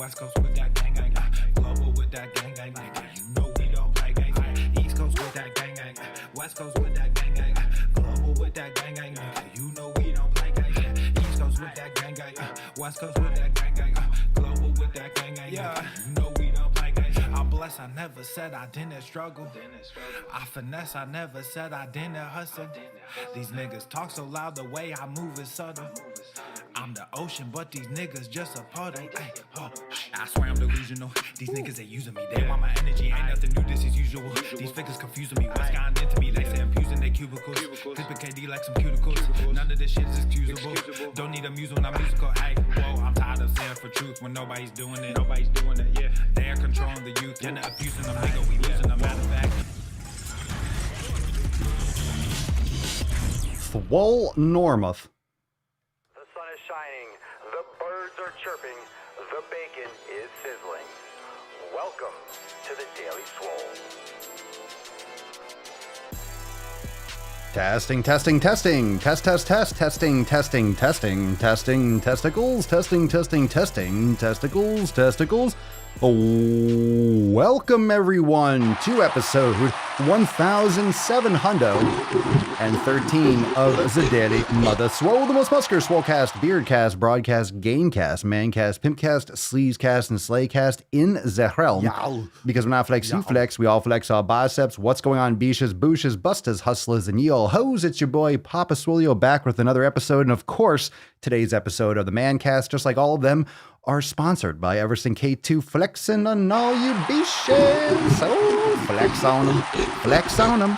West Coast with that gang gang, global with that gang gang, nigga. You know we don't play gang gang. East Coast with that gang gang, West Coast with that gang gang, global with that gang gang, nigga. You know we don't play gang gang. East Coast with that gang gang, West Coast with that gang gang, global with that gang gang, yeah. You know we don't play gang gang. I'm blessed, I never said I didn't struggle. I finesse, I never said I didn't hustle. These niggas talk so loud, the way I move is subtle. I'm the ocean, but these niggas just a puddle. Ay, oh, I swear I'm delusional. These niggas they using me. They want my energy, ain't nothing new, this is usual. These figures confusing me. What's gotten into me? They say I'm using their cubicles. Clipping KD like some cuticles. None of this shit is excusable. Don't need a muse when I'm musical. Ay, whoa, I'm tired of saying for truth when nobody's doing it. Yeah, they're controlling the youth. You're not abusing them, nigga. We losing them. Matter of fact. Swolenormous. The sun is shining, the birds are chirping, the bacon is sizzling. Welcome to the Daily Swole. Testing. Testing, testicles. Welcome everyone to episode 1713 of the Daily Mother Swole, the most muscular swolecast, beardcast, broadcast, gamecast, mancast, pimpcast, sleazecast, and slaycast in the realm. Yow. Because when I flex, you flex, we all flex our biceps. What's going on, beaches, booshes, busters, hustlers, and ye all hoes? It's your boy Papa Swolio back with another episode, and of course, today's episode of the Mancast, just like all of them, are sponsored by Everson K2 Flexing on all you beaches. So flex on them.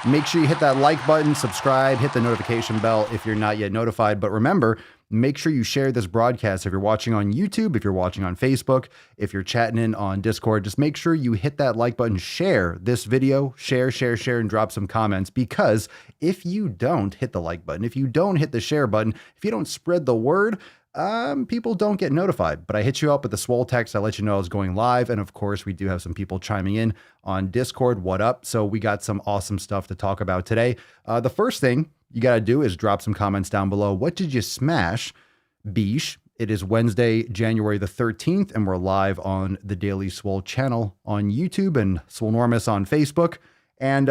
Make sure you hit that like button, subscribe, hit the notification bell if you're not yet notified. But remember, make sure you share this broadcast. If you're watching on YouTube, if you're watching on Facebook, if you're chatting in on Discord, just make sure you hit that like button, share this video, share, and drop some comments. Because if you don't hit the like button, if you don't hit the share button, if you don't spread the word, people don't get notified. But I hit you up with the Swole text. I let you know I was going live. And of course, we do have some people chiming in on Discord. What up? So we got some awesome stuff to talk about today. The first thing you got to do is drop some comments down below. What did you smash, Beesh? It is Wednesday, January the 13th, and we're live on the Daily Swole channel on YouTube and Swolenormous on Facebook. And,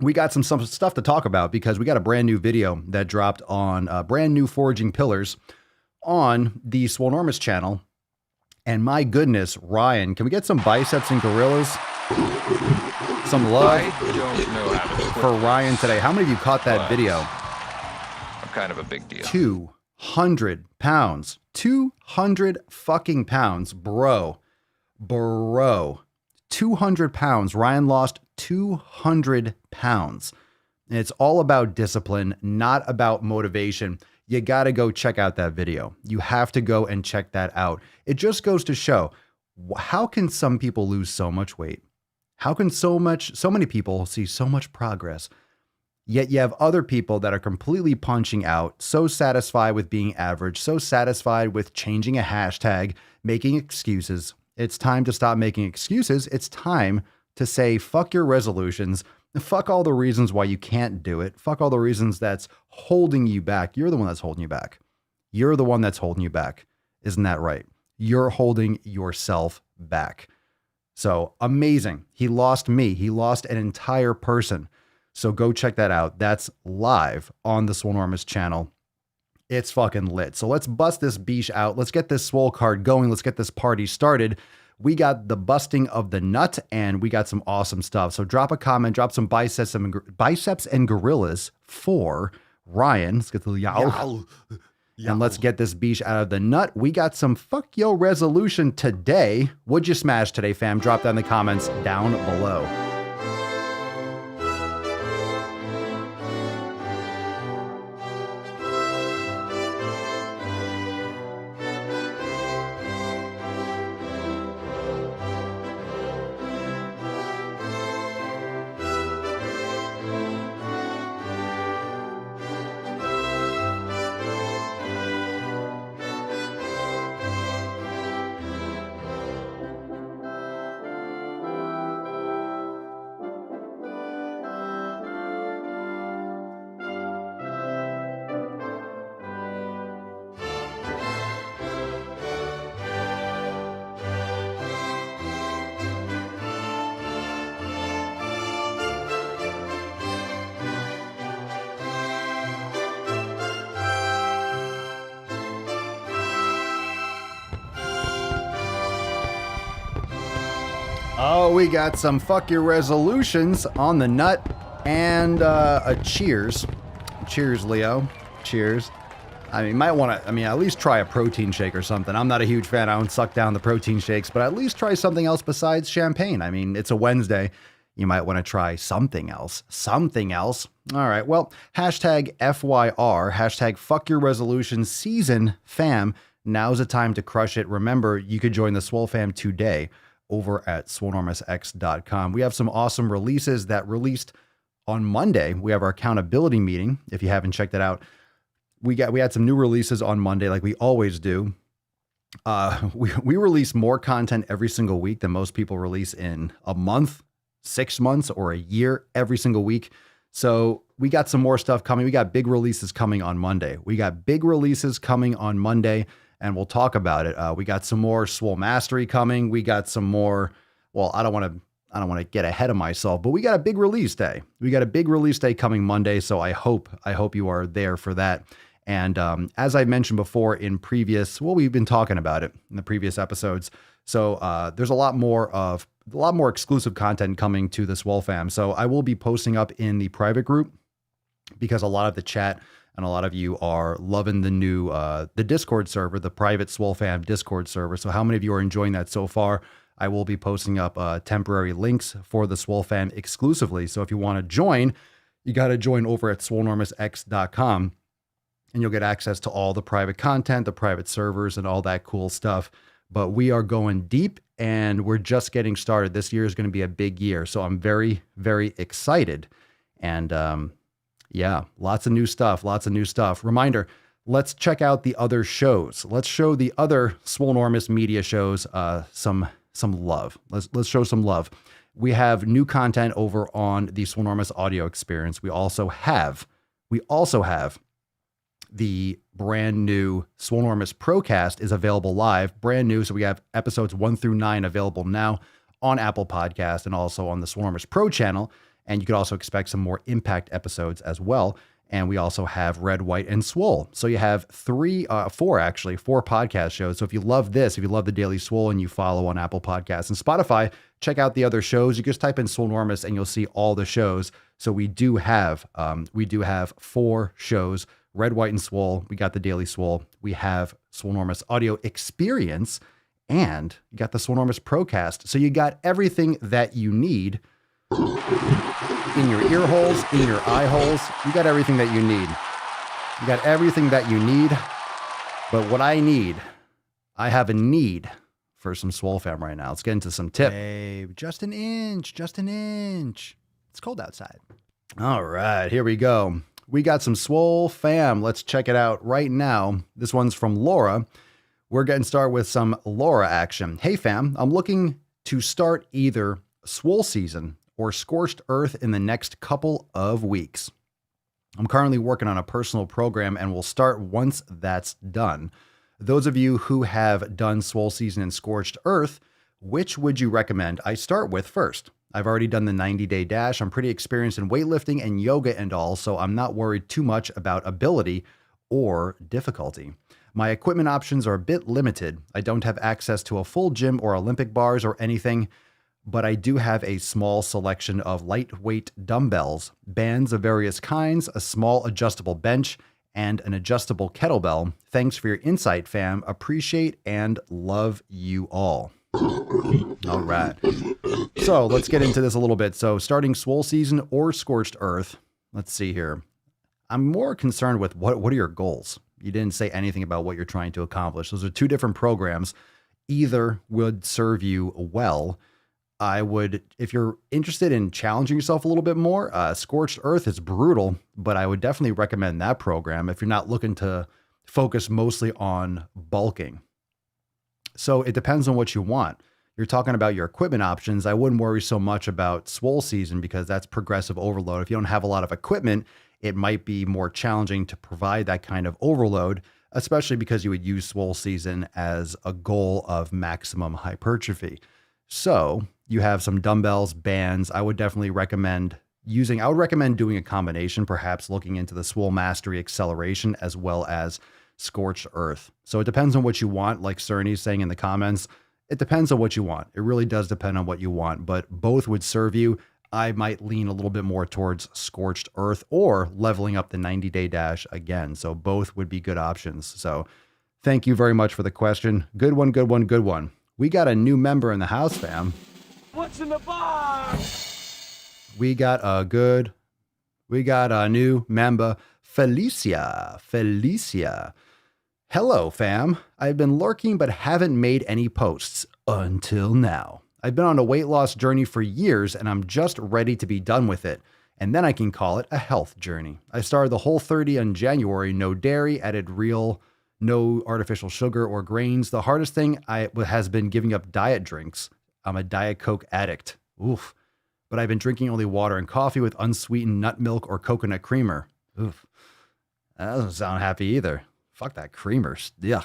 we got some stuff to talk about because we got a brand new video that dropped on brand new foraging pillars on the Swolenormous channel. And my goodness, Ryan, can we get some biceps and gorillas? Some love I don't know how to for Ryan today. How many of you caught that video? I'm kind of a big deal. 200 pounds. 200 fucking pounds. Bro. 200 pounds. Ryan lost 200 pounds. And it's all about discipline, not about motivation. You got to go check out that video. You have to go and check that out. It just goes to show, how can some people lose so much weight? How can so many people see so much progress? Yet you have other people that are completely punching out, so satisfied with being average, so satisfied with changing a hashtag, making excuses. It's time to stop making excuses. It's time to say, fuck your resolutions. Fuck all the reasons why you can't do it. Fuck all the reasons that's holding you back. You're the one that's holding you back. You're the one that's holding you back. Isn't that right? You're holding yourself back. So amazing. He lost me. He lost an entire person. So go check that out. That's live on the Swolenormous channel. It's fucking lit. So let's bust this beach out. Let's get this swole card going. Let's get this party started. We got the busting of the nut, and we got some awesome stuff. So drop a comment, drop some biceps and gorillas for Ryan. Let's get to the yow. And let's get this beach out of the nut. We got some fuck yo resolution today. What'd you smash today, fam? Drop that in the comments down below. Oh, we got some fuck your resolutions on the nut and a cheers. Cheers, Leo. Cheers. I mean, might want to, at least try a protein shake or something. I'm not a huge fan. I don't suck down the protein shakes, but at least try something else besides champagne. I mean, it's a Wednesday. You might want to try something else. Something else. All right. Well, hashtag FYR, hashtag fuck your resolutions season fam. Now's the time to crush it. Remember, you could join the Swole fam today over at Swolenormousx.com. We have some awesome releases that released on Monday. We have our accountability meeting. If you haven't checked it out, we had some new releases on Monday, like we always do. We release more content every single week than most people release in a month, 6 months, or a year every single week. So we got some more stuff coming. We got big releases coming on Monday. And we'll talk about it. We got some more Swole Mastery coming. We got some more, well, I don't want to get ahead of myself, but we got a big release day. We got a big release day coming Monday. So I hope you are there for that. And as I mentioned before in previous, we've been talking about it in the previous episodes. So there's a lot more exclusive content coming to the Swole fam. So I will be posting up in the private group because a lot of the chat and a lot of you are loving the new, the Discord server, the private Swole fam Discord server. So how many of you are enjoying that so far? I will be posting up temporary links for the Swole fam exclusively. So if you want to join, you got to join over at Swolenormousx.com and you'll get access to all the private content, the private servers and all that cool stuff. But we are going deep and we're just getting started. This year is going to be a big year. So I'm very, very excited. And, yeah, lots of new stuff. Reminder, let's check out the other shows. Let's show the other Swolenormous media shows some love. Let's show some love. We have new content over on the Swolenormous audio experience. We also have the brand new Swolenormous Procast is available live, brand new. So we have episodes 1 through 9 available now on Apple Podcast and also on the Swolenormous Pro channel. And you could also expect some more impact episodes as well. And we also have Red, White, and Swole. So you have four podcast shows. So if you love this, if you love the Daily Swole and you follow on Apple Podcasts and Spotify, check out the other shows. You just type in Swolenormous and you'll see all the shows. So we do have 4 shows, Red, White, and Swole. We got the Daily Swole. We have Swolenormous Audio Experience, and you got the Swolenormous Procast. So you got everything that you need in your ear holes, in your eye holes. You got everything that you need. But what I have a need for some Swole fam right now. Let's get into some tips. Hey, just an inch. It's cold outside. All right, here we go. We got some Swole fam. Let's check it out right now. This one's from Laura. We're getting started with some Laura action. Hey fam, I'm looking to start either Swole season or Scorched Earth in the next couple of weeks. I'm currently working on a personal program and will start once that's done. Those of you who have done Swole season and Scorched Earth, which would you recommend I start with first? I've already done the 90-day dash. I'm pretty experienced in weightlifting and yoga and all, so I'm not worried too much about ability or difficulty. My equipment options are a bit limited. I don't have access to a full gym or Olympic bars or anything, but I do have a small selection of lightweight dumbbells, bands of various kinds, a small adjustable bench, and an adjustable kettlebell. Thanks for your insight, fam. Appreciate and love you all. All right. So let's get into this a little bit. So starting Swole season or Scorched Earth. Let's see here. I'm more concerned with what are your goals? You didn't say anything about what you're trying to accomplish. Those are 2 different programs. Either would serve you well. I would, if you're interested in challenging yourself a little bit more, Scorched Earth is brutal, but I would definitely recommend that program if you're not looking to focus mostly on bulking. So it depends on what you want. You're talking about your equipment options. I wouldn't worry so much about Swole season because that's progressive overload. If you don't have a lot of equipment, it might be more challenging to provide that kind of overload, especially because you would use Swole season as a goal of maximum hypertrophy. So you have some dumbbells, bands. I would definitely recommend doing a combination, perhaps looking into the Swole Mastery Acceleration as well as Scorched Earth. So it depends on what you want. Like Cerny's saying in the comments, It depends on what you want. It really does depend on what you want, but both would serve you. I might lean a little bit more towards scorched earth or leveling up the 90-day dash again. So both would be good options. So thank you very much for the question. Good one, good one, good one. We got a new member in the house, fam. What's in the box? We got a new member, Felicia. Hello, fam. I've been lurking but haven't made any posts until now. I've been on a weight loss journey for years and I'm just ready to be done with it. And then I can call it a health journey. I started the Whole30 in January, no dairy, added real, no artificial sugar or grains. The hardest thing has been giving up diet drinks. I'm a Diet Coke addict. Oof. But I've been drinking only water and coffee with unsweetened nut milk or coconut creamer. Oof. That doesn't sound happy either. Fuck that creamer. Yeah.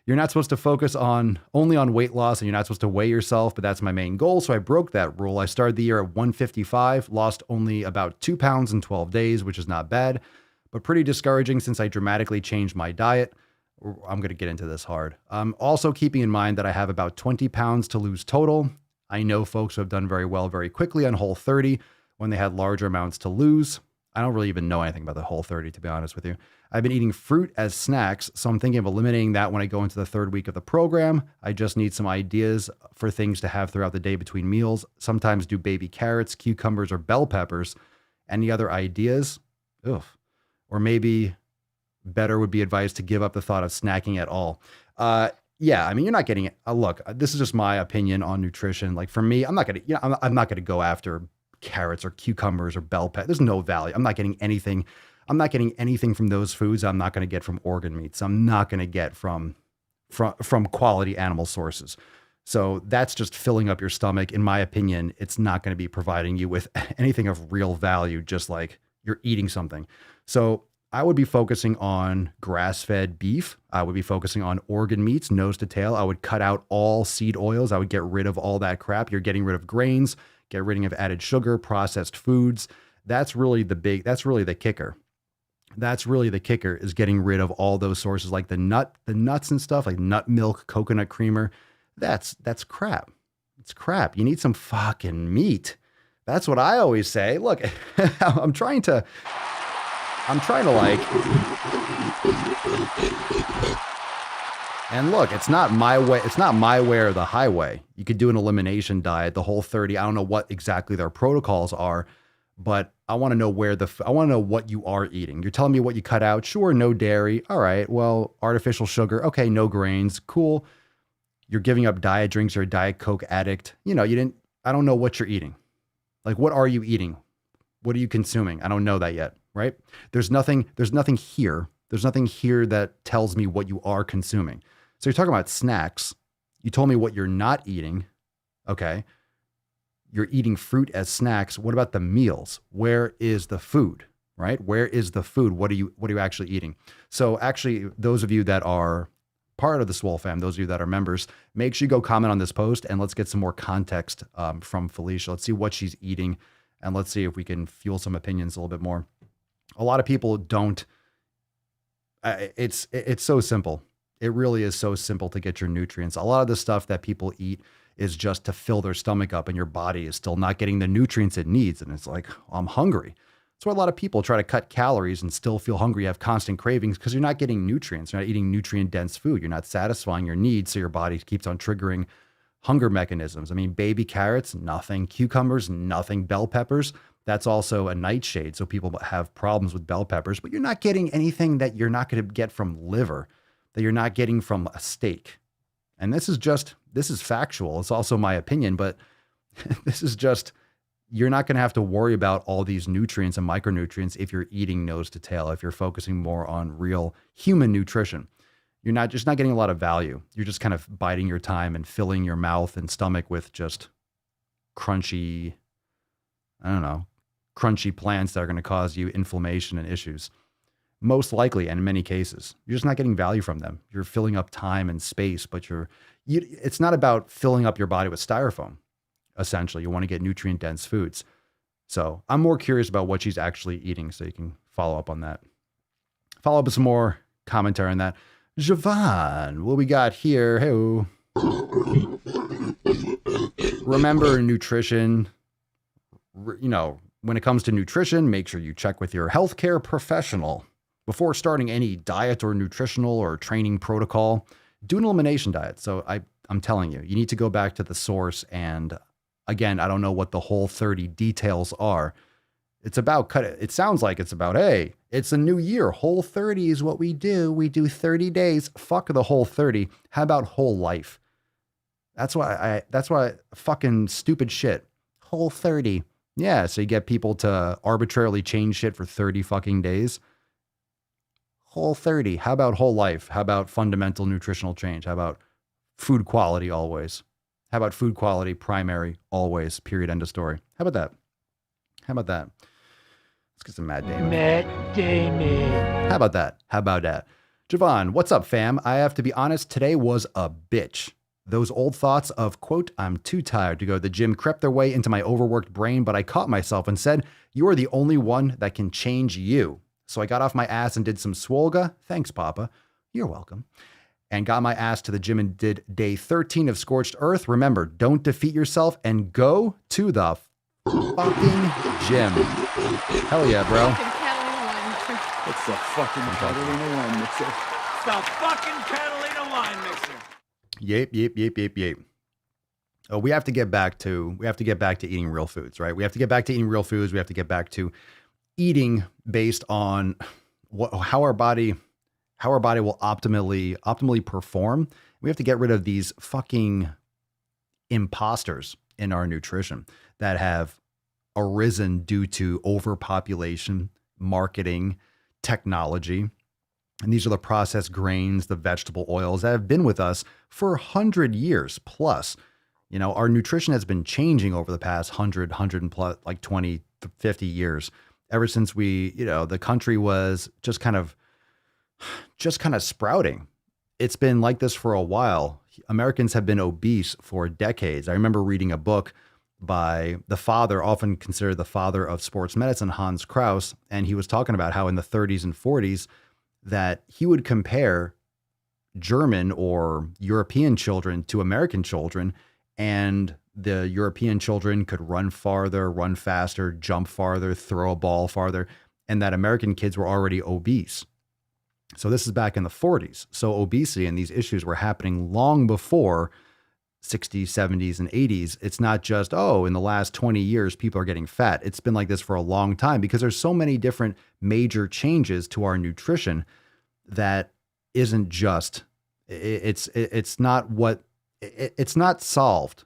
You're not supposed to focus only on weight loss and you're not supposed to weigh yourself, but that's my main goal. So I broke that rule. I started the year at 155, lost only about 2 pounds in 12 days, which is not bad, but pretty discouraging since I dramatically changed my diet. I'm going to get into this hard. I'm also keeping in mind that I have about 20 pounds to lose total. I know folks who have done very well very quickly on Whole30 when they had larger amounts to lose. I don't really even know anything about the Whole30, to be honest with you. I've been eating fruit as snacks, so I'm thinking of eliminating that when I go into the 3rd week of the program. I just need some ideas for things to have throughout the day between meals. Sometimes do baby carrots, cucumbers, or bell peppers. Any other ideas? Oof. Or maybe better would be advised to give up the thought of snacking at all. Yeah, I mean, you're not getting it. Look, this is just my opinion on nutrition. Like for me, I'm not gonna go after carrots or cucumbers or bell peppers. There's no value. I'm not getting anything. I'm not getting anything from those foods. I'm not going to get from organ meats. I'm not going to get from quality animal sources. So that's just filling up your stomach. In my opinion, it's not going to be providing you with anything of real value, just like you're eating something. So I would be focusing on grass-fed beef. I would be focusing on organ meats, nose to tail. I would cut out all seed oils. I would get rid of all that crap. You're getting rid of grains, get rid of added sugar, processed foods. That's really the kicker. That's really the kicker, is getting rid of all those sources like the nuts and stuff, like nut milk, coconut creamer. That's crap. It's crap. You need some fucking meat. That's what I always say. Look, I'm trying to like, and look, it's not my way. It's not my way or the highway. You could do an elimination diet, the Whole30. I don't know what exactly their protocols are, but I want to know I want to know what you are eating. You're telling me what you cut out. Sure. No dairy. All right. Well, artificial sugar. Okay. No grains. Cool. You're giving up diet drinks. You're a Diet Coke addict. I don't know what you're eating. Like, what are you eating? What are you consuming? I don't know that yet. Right? There's nothing here. There's nothing here that tells me what you are consuming. So you're talking about snacks. You told me what you're not eating. Okay. You're eating fruit as snacks. What about the meals? Where is the food? Right? Where is the food? What are you actually eating? So actually, those of you that are part of the Swole fam, those of you that are members, make sure you go comment on this post and let's get some more context from Felicia. Let's see what she's eating and let's see if we can fuel some opinions a little bit more. A lot of people don't. It's so simple. It really is so simple to get your nutrients. A lot of the stuff that people eat is just to fill their stomach up and your body is still not getting the nutrients it needs. And it's like, I'm hungry. That's why a lot of people try to cut calories and still feel hungry, have constant cravings, because you're not getting nutrients. You're not eating nutrient-dense food. You're not satisfying your needs, so your body keeps on triggering hunger mechanisms. I mean, baby carrots, nothing. Cucumbers, nothing. Bell peppers, that's also a nightshade. So people have problems with bell peppers, but you're not getting anything that you're not going to get from liver, that you're not getting from a steak. And this is factual. It's also my opinion, but this is just, you're not going to have to worry about all these nutrients and micronutrients if you're eating nose to tail, if you're focusing more on real human nutrition. You're not getting a lot of value. You're just kind of biding your time and filling your mouth and stomach with just crunchy plants that are going to cause you inflammation and issues. Most likely, and in many cases, you're just not getting value from them. You're filling up time and space, but it's not about filling up your body with styrofoam. Essentially, you want to get nutrient-dense foods. So I'm more curious about what she's actually eating, so you can follow up on that. Follow up with some more commentary on that. Javon, what we got here? Hey. remember nutrition, when it comes to nutrition, make sure you check with your healthcare professional before starting any diet or nutritional or training protocol. Do an elimination diet. So I'm telling you, you need to go back to the source. And again, I don't know what the Whole30 details are. It's about it sounds like it's about, hey, it's a new year. Whole30 is what we do. We do 30 days. Fuck the Whole30. How about whole life? That's why fucking stupid shit. Whole30. Yeah. So you get people to arbitrarily change shit for 30 fucking days. Whole30. How about whole life? How about fundamental nutritional change? How about food quality always? How about food quality primary always? Period. End of story. How about that? How about that? Let's get some Matt Damon. Matt Damon. How about that? How about that? Javon, what's up, fam? I have to be honest, today was a bitch. Those old thoughts of, quote, I'm too tired to go to the gym crept their way into my overworked brain, but I caught myself and said, you are the only one that can change you. So I got off my ass and did some swolga. Thanks, Papa. You're welcome. And got my ass to the gym and did day 13 of Scorched Earth. Remember, don't defeat yourself and go to the fucking gym. Hell yeah, bro. It's the fucking Catalina wine mixer. It's the fucking Catalina wine mixer. Yep. Oh, we have to get back to eating real foods, right? We have to get back to eating real foods. We have to get back to eating based on how our body will optimally perform. We have to get rid of these fucking imposters in our nutrition that have arisen due to overpopulation, marketing, technology. And these are the processed grains, the vegetable oils that have been with us for 100 years plus. Our nutrition has been changing over the past 100 and plus, like 20, 50 years. Ever since the country was just kind of sprouting. It's been like this for a while. Americans have been obese for decades. I remember reading a book by the father, often considered the father of sports medicine, Hans Kraus, and he was talking about how in the 30s and 40s that he would compare German or European children to American children, and the European children could run farther, run faster, jump farther, throw a ball farther, and that American kids were already obese. So this is back in the 40s. So obesity and these issues were happening long before 60s, 70s, and 80s. It's not just, in the last 20 years, people are getting fat. It's been like this for a long time because there's so many different major changes to our nutrition that isn't just, it's not solved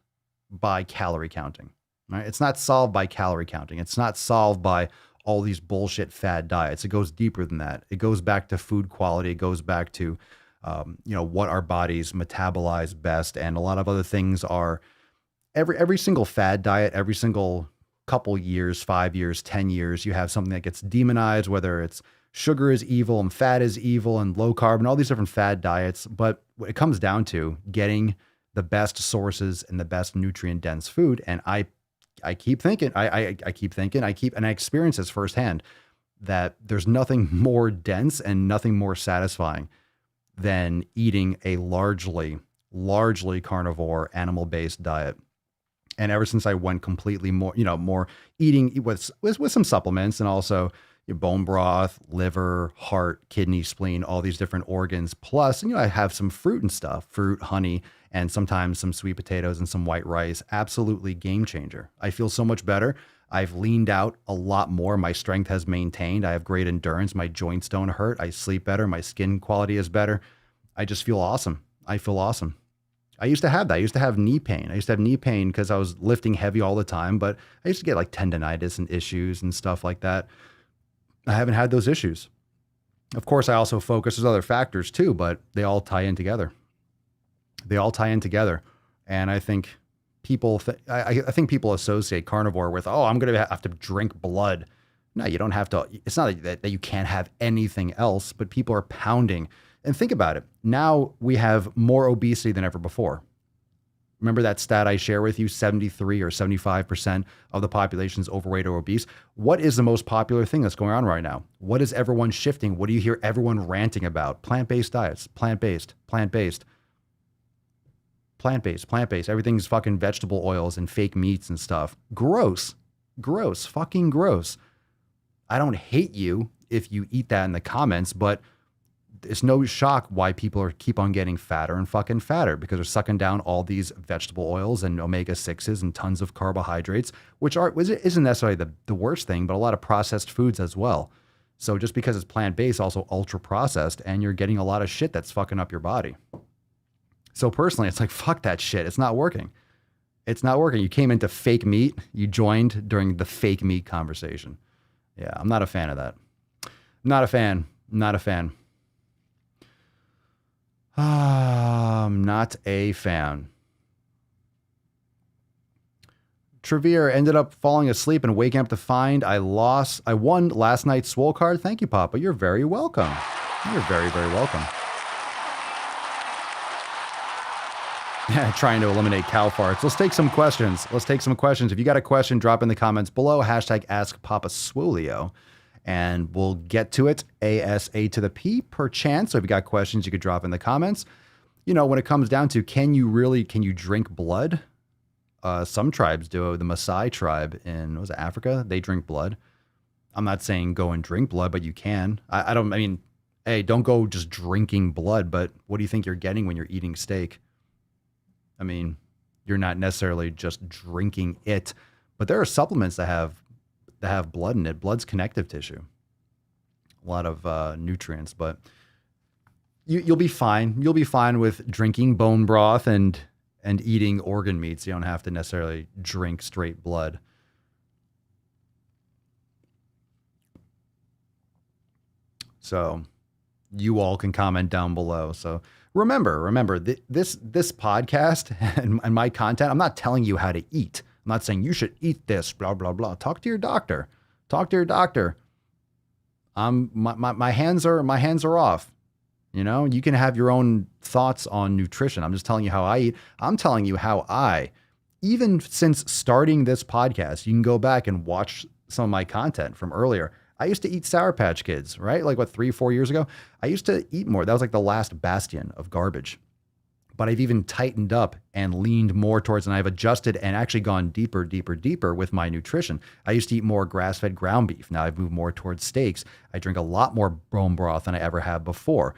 by calorie counting, right? It's not solved by calorie counting. It's not solved by all these bullshit fad diets. It goes deeper than that. It goes back to food quality. It goes back to, what our bodies metabolize best. And a lot of other things are every single fad diet, every single couple years, 5 years, 10 years, you have something that gets demonized, whether it's sugar is evil and fat is evil and low carb and all these different fad diets. But what it comes down to getting the best sources and the best nutrient dense food. And I keep thinking, and I experience this firsthand, that there's nothing more dense and nothing more satisfying than eating a largely carnivore, animal-based diet. And ever since I went completely more eating with some supplements and also your bone broth, liver, heart, kidney, spleen, all these different organs. Plus, I have some fruit and stuff, fruit, honey, and sometimes some sweet potatoes and some white rice. Absolutely game changer. I feel so much better. I've leaned out a lot more. My strength has maintained. I have great endurance. My joints don't hurt. I sleep better. My skin quality is better. I just feel awesome. I feel awesome. I used to have that. I used to have knee pain. Because I was lifting heavy all the time, but I used to get like tendonitis and issues and stuff like that. I haven't had those issues. Of course, I also focus on other factors too, but they all tie in together. And I think people associate carnivore with, I'm going to have to drink blood. No, you don't have to. It's not that you can't have anything else, but people are pounding. And think about it. Now we have more obesity than ever before. Remember that stat I share with you, 73 or 75% of the population is overweight or obese. What is the most popular thing that's going on right now? What is everyone shifting? What do you hear everyone ranting about? Plant-based diets, plant-based. Plant-based. Everything's fucking vegetable oils and fake meats and stuff. Gross. Fucking gross. I don't hate you if you eat that in the comments, but it's no shock why people keep on getting fatter and fucking fatter, because they're sucking down all these vegetable oils and omega-6s and tons of carbohydrates, which isn't necessarily the worst thing, but a lot of processed foods as well. So just because it's plant-based, also ultra processed, and you're getting a lot of shit that's fucking up your body. So personally, it's like, fuck that shit. It's not working. You came into fake meat. You joined during the fake meat conversation. Yeah, I'm not a fan of that. Not a fan. I'm not a fan. Trevere ended up falling asleep and waking up to find I won last night's Swole card. Thank you, Papa. You're very welcome. You're very, very welcome. Trying to eliminate cow farts. Let's take some questions. If you got a question, drop in the comments below. Hashtag Ask Papa Swolio. And we'll get to it ASA to the P per chance. So if you got questions, you could drop in the comments. You know, when it comes down to, can you drink blood? Some tribes do. The Maasai tribe in, Africa? They drink blood. I'm not saying go and drink blood, but you can. Hey, don't go just drinking blood, but what do you think you're getting when you're eating steak? I mean, you're not necessarily just drinking it, but there are supplements that have blood in it. Blood's connective tissue. A lot of nutrients, but you'll be fine. You'll be fine with drinking bone broth and eating organ meats. You don't have to necessarily drink straight blood. So you all can comment down below. So remember this podcast and my content, I'm not telling you how to eat. I'm not saying you should eat this, blah, blah, blah. Talk to your doctor. My hands are off. You know, you can have your own thoughts on nutrition. I'm just telling you how I eat. I'm telling you how even since starting this podcast, you can go back and watch some of my content from earlier. I used to eat Sour Patch Kids, right? Like 3-4 years ago, I used to eat more. That was like the last bastion of garbage. But I've even tightened up and leaned more towards, and I've adjusted and actually gone deeper with my nutrition. I used to eat more grass-fed ground beef. Now I've moved more towards steaks. I drink a lot more bone broth than I ever have before.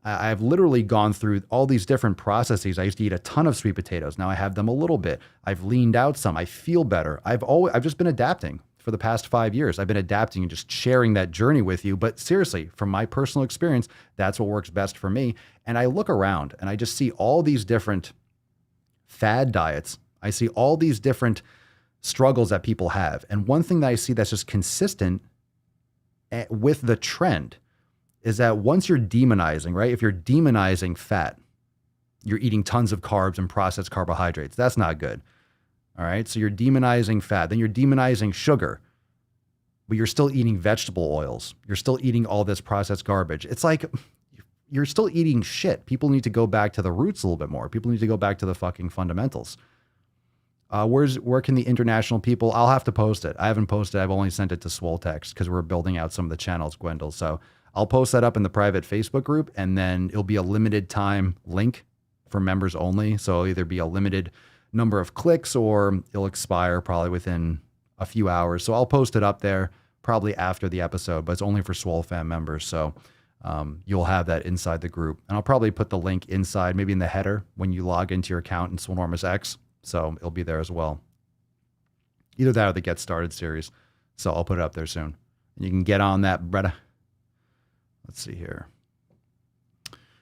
I've literally gone through all these different processes. I used to eat a ton of sweet potatoes. Now I have them a little bit. I've leaned out some. I feel better. I've just been adapting for the past 5 years. I've been adapting and just sharing that journey with you. But seriously, from my personal experience, that's what works best for me. And I look around and I just see all these different fad diets. I see all these different struggles that people have. And one thing that I see that's just consistent with the trend is that once you're demonizing, right? If you're demonizing fat, you're eating tons of carbs and processed carbohydrates. That's not good. All right. So you're demonizing fat, then you're demonizing sugar, but you're still eating vegetable oils. You're still eating all this processed garbage. It's like you're still eating shit. People need to go back to the roots a little bit more. People need to go back to the fucking fundamentals. Where can the international people? I'll have to post it. I haven't posted. I've only sent it to Swole Text because we're building out some of the channels, Gwendol. So I'll post that up in the private Facebook group, and then it'll be a limited time link for members only. So it'll either be a limited number of clicks or it'll expire probably within a few hours. So I'll post it up there probably after the episode, but it's only for Swole fam members. So you'll have that inside the group, and I'll probably put the link inside, maybe in the header when you log into your account in Swolenormous X. So it'll be there as well. Either that or the Get Started series. So I'll put it up there soon. And you can get on that, Bretta. Let's see here.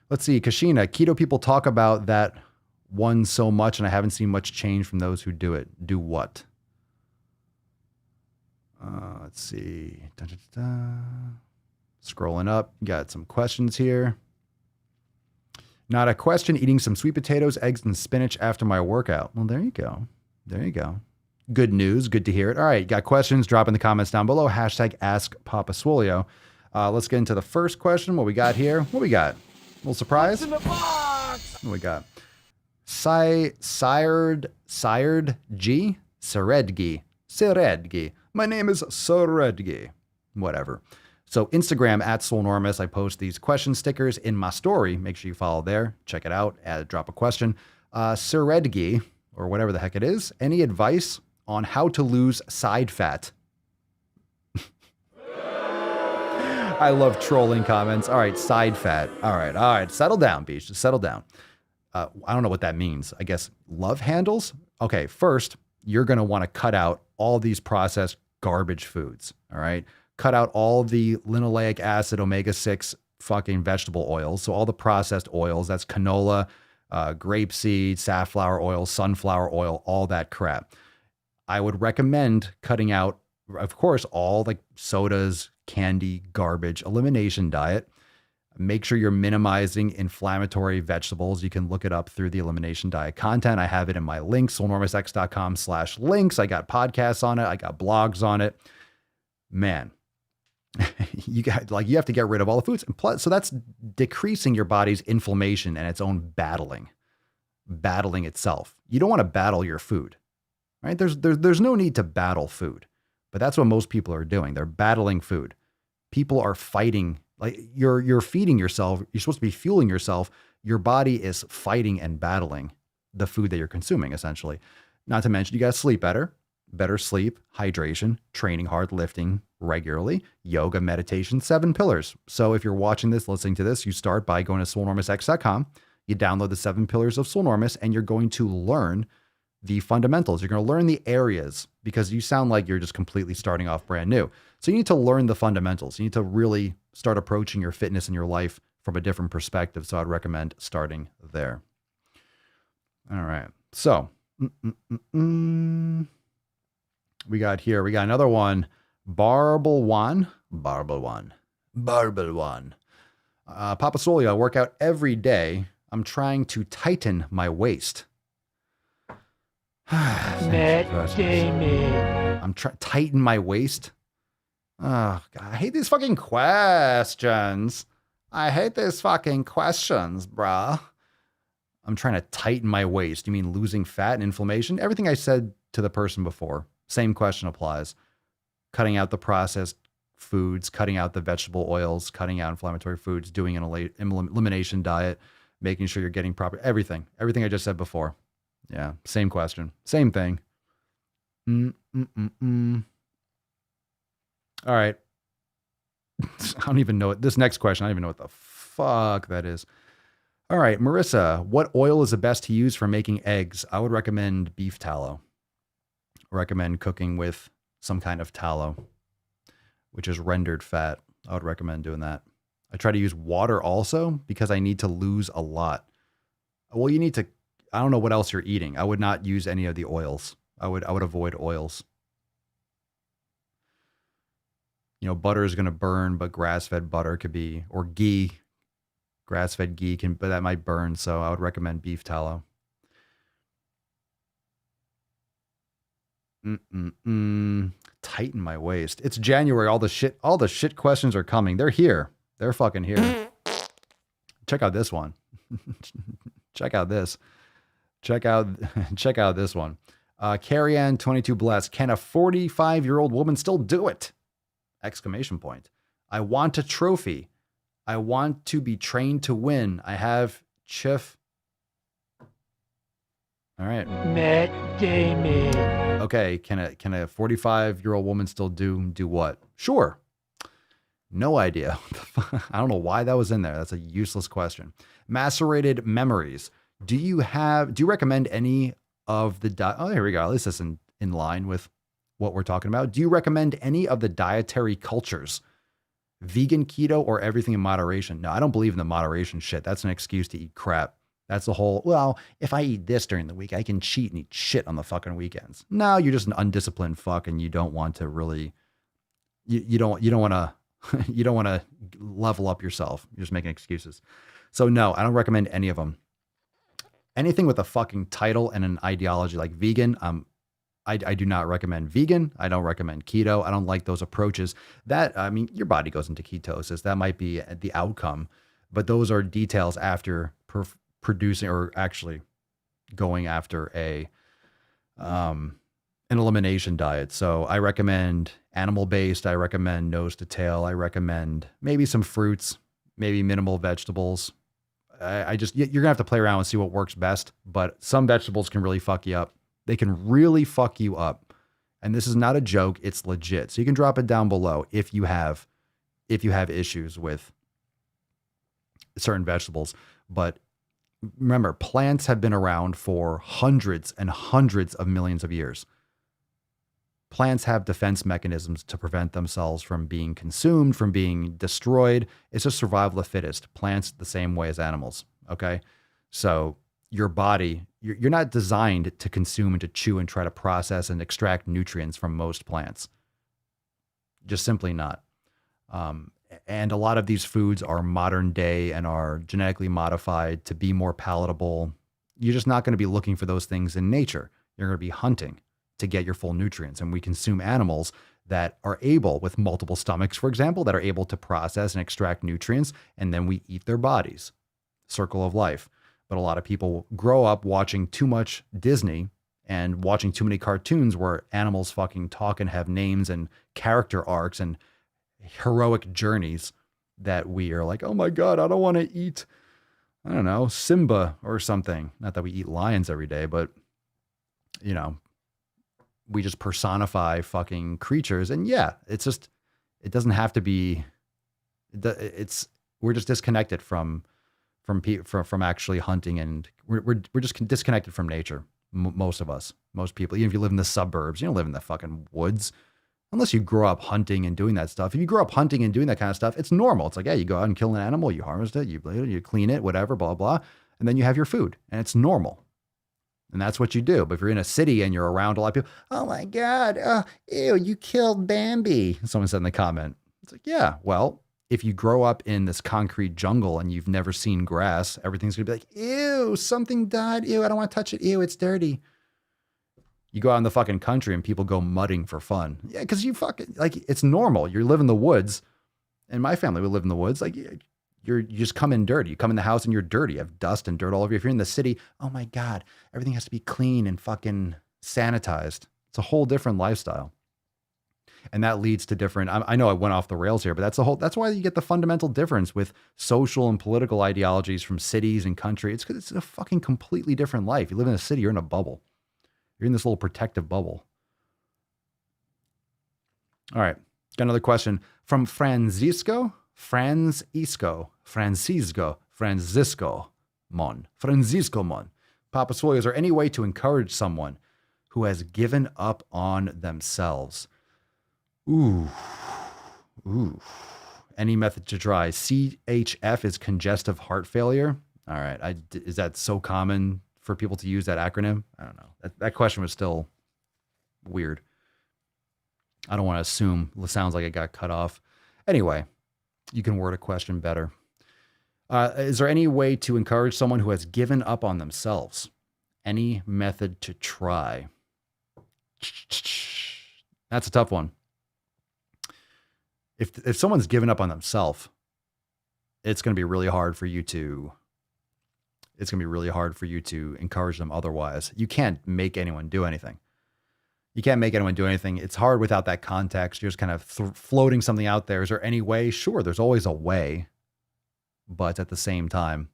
Let's see. Kashina, keto people talk about that one so much, and I haven't seen much change from those who do it. Do what? Let's see. Scrolling up. Got some questions here. Not a question. Eating some sweet potatoes, eggs, and spinach after my workout. Well, there you go. There you go. Good news. Good to hear it. All right. Got questions? Drop in the comments down below. Hashtag Ask Papa Swolio. Let's get into the first question. What we got here? What we got? A little surprise? What's in the box? What we got? Sired G? Seredgi. My name is Seredgi. Whatever. So Instagram at Swolenormous. I post these question stickers in my story. Make sure you follow there. Check it out. Drop a question. Seredgi, or whatever the heck it is, any advice on how to lose side fat? I love trolling comments. All right, side fat. All right. Settle down, Beach. Just settle down. I don't know what that means. I guess love handles. Okay, first, you're going to want to cut out all these processed garbage foods. All right. Cut out all the linoleic acid, omega-6 fucking vegetable oils. So all the processed oils, that's canola, grapeseed, safflower oil, sunflower oil, all that crap. I would recommend cutting out, of course, all like sodas, candy, garbage, elimination diet. Make sure you're minimizing inflammatory vegetables. You can look it up through the elimination diet content. I have it in my links, swolenormousx.com/links. I got podcasts on it. I got blogs on it. Man, you have to get rid of all the foods. And plus, so that's decreasing your body's inflammation and its own battling itself. You don't want to battle your food, right? There's no need to battle food, but that's what most people are doing. They're battling food. People are fighting. Like you're feeding yourself. You're supposed to be fueling yourself. Your body is fighting and battling the food that you're consuming, essentially. Not to mention, you got to sleep better sleep, hydration, training hard, lifting regularly, yoga, meditation, 7 pillars. So if you're watching this, listening to this, you start by going to swolenormousx.com. You download the 7 pillars of Swolenormous, and you're going to learn the fundamentals. You're going to learn the areas, because you sound like you're just completely starting off brand new. So you need to learn the fundamentals. You need to really start approaching your fitness in your life from a different perspective. So I'd recommend starting there. All right. So we got another one. Barble one. Papa Swolio, I work out every day. I'm trying to tighten my waist. Matt Damon. I'm trying to tighten my waist. Oh, God, I hate these fucking questions. Bruh. I'm trying to tighten my waist. You mean losing fat and inflammation? Everything I said to the person before, same question applies. Cutting out the processed foods, cutting out the vegetable oils, cutting out inflammatory foods, doing an elimination diet, making sure you're getting proper, everything I just said before. Yeah, same question, same thing. All right. I don't even know it. This next question, I don't even know what the fuck that is. All right, Marissa, what oil is the best to use for making eggs? I would recommend beef tallow. Recommend cooking with some kind of tallow, which is rendered fat. I would recommend doing that. I try to use water also because I need to lose a lot. Well, you need to, I don't know what else you're eating. I would not use any of the oils. I would avoid oils. You know, butter is going to burn, but grass-fed butter could be, or ghee, grass-fed ghee but that might burn. So I would recommend beef tallow. Tighten my waist. It's January. All the shit questions are coming. They're here. They're fucking here. Check out this one. Check out this. Check out this one. Carrie Ann 22 Bless. Can a 45-year-old woman still do it? Exclamation point. I want a trophy. I want to be trained to win. I have chiff. All right. Matt Damon. Okay, can a 45-year-old woman still do what? Sure. No idea. I don't know why that was in there. That's a useless question. Macerated memories. Do you recommend any of the oh, here we go. At least that's in line with what we're talking about. Do you recommend any of the dietary cultures? Vegan, keto, or everything in moderation? No, I don't believe in the moderation shit. That's an excuse to eat crap. That's the whole, well, if I eat this during the week, I can cheat and eat shit on the fucking weekends. No, you're just an undisciplined fuck, and you don't want to really, you don't want to, you don't want to level up yourself. You're just making excuses. So no, I don't recommend any of them. Anything with a fucking title and an ideology like vegan, I do not recommend vegan. I don't recommend keto. I don't like those approaches. That, I mean, your body goes into ketosis. That might be the outcome, but those are details after producing or actually going after an elimination diet. So I recommend animal-based. I recommend nose to tail. I recommend maybe some fruits, maybe minimal vegetables. you're gonna have to play around and see what works best. But some vegetables can really fuck you up. They can really fuck you up. And this is not a joke. It's legit. So you can drop it down below if you have issues with certain vegetables. But remember, plants have been around for hundreds and hundreds of millions of years. Plants have defense mechanisms to prevent themselves from being consumed, from being destroyed. It's just survival of the fittest. Plants the same way as animals. Okay. So your body, you're not designed to consume and to chew and try to process and extract nutrients from most plants. Just simply not. And a lot of these foods are modern day and are genetically modified to be more palatable. You're just not going to be looking for those things in nature. You're going to be hunting to get your full nutrients. And we consume animals that are able, with multiple stomachs, for example, that are able to process and extract nutrients, and then we eat their bodies. Circle of life. But a lot of people grow up watching too much Disney and watching too many cartoons where animals fucking talk and have names and character arcs and heroic journeys that we are like, oh my God, I don't want to eat, I don't know, Simba or something. Not that we eat lions every day, but you know, we just personify fucking creatures. And yeah, it's just, it doesn't have to be, we're just disconnected from actually hunting, and we're just disconnected from nature. Most of us, most people, even if you live in the suburbs, you don't live in the fucking woods unless you grow up hunting and doing that stuff. If you grow up hunting and doing that kind of stuff, it's normal. It's like, yeah, you go out and kill an animal, you harvest it, you clean it, whatever, blah, blah, and then you have your food, and it's normal. And that's what you do. But if you're in a city and you're around a lot of people, oh my God, ew, you killed Bambi. Someone said in the comment. It's like, yeah, well, if you grow up in this concrete jungle and you've never seen grass, everything's going to be like, ew, something died. Ew, I don't want to touch it. Ew, it's dirty. You go out in the fucking country and people go mudding for fun. Yeah, because you fucking, like, it's normal. You live in the woods. And my family would live in the woods. Like, you just come in dirty. You come in the house and you're dirty. You have dust and dirt all over you. If you're in the city, oh my God, everything has to be clean and fucking sanitized. It's a whole different lifestyle. And that leads to different, I know I went off the rails here, but that's why you get the fundamental difference with social and political ideologies from cities and country. It's because it's a fucking completely different life. You live in a city, you're in a bubble. You're in this little protective bubble. All right. Got another question from Francisco Mon. Papa Swole, is there any way to encourage someone who has given up on themselves? Ooh. Any method to try? CHF is congestive heart failure. All right. Is that so common for people to use that acronym? I don't know. That question was still weird. I don't want to assume. It sounds like it got cut off. Anyway, you can word a question better. Is there any way to encourage someone who has given up on themselves? Any method to try? That's a tough one. If someone's given up on themselves, it's going to be really hard for you to encourage them otherwise. You can't make anyone do anything. It's hard without that context. You're just kind of floating something out there. Is there any way? Sure, there's always a way. But at the same time,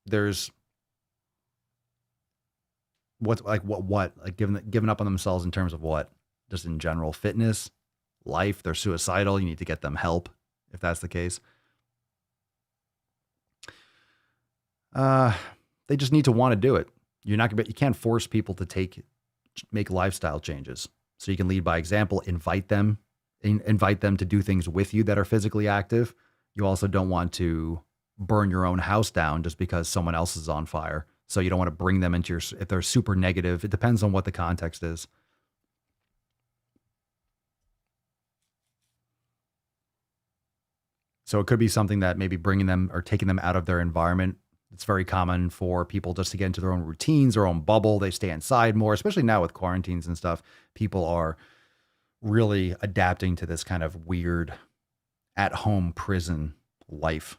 there's giving up on themselves in terms of what? Just in general, fitness, life. They're suicidal. You need to get them help if that's the case. They just need to want to do it. You can't force people to make lifestyle changes. So you can lead by example, invite them to do things with you that are physically active. You also don't want to burn your own house down just because someone else is on fire. So you don't want to bring them into if they're super negative. It depends on what the context is. So it could be something that maybe bringing them or taking them out of their environment. It's very common for people just to get into their own routines, their own bubble. They stay inside more, especially now with quarantines and stuff. People are really adapting to this kind of weird at-home prison life.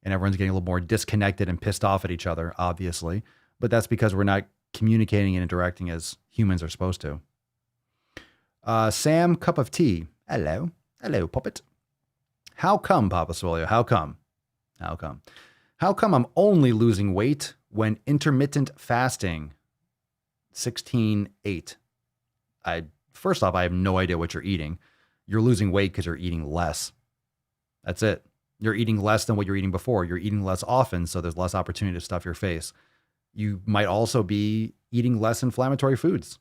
And everyone's getting a little more disconnected and pissed off at each other, obviously. But that's because we're not communicating and interacting as humans are supposed to. Sam, cup of tea. Hello. Hello, puppet. How come, Papa Swolio? How come? How come? How come I'm only losing weight when intermittent fasting 16-8? First off, I have no idea what you're eating. You're losing weight because you're eating less. That's it. You're eating less than what you're eating before. You're eating less often, so there's less opportunity to stuff your face. You might also be eating less inflammatory foods.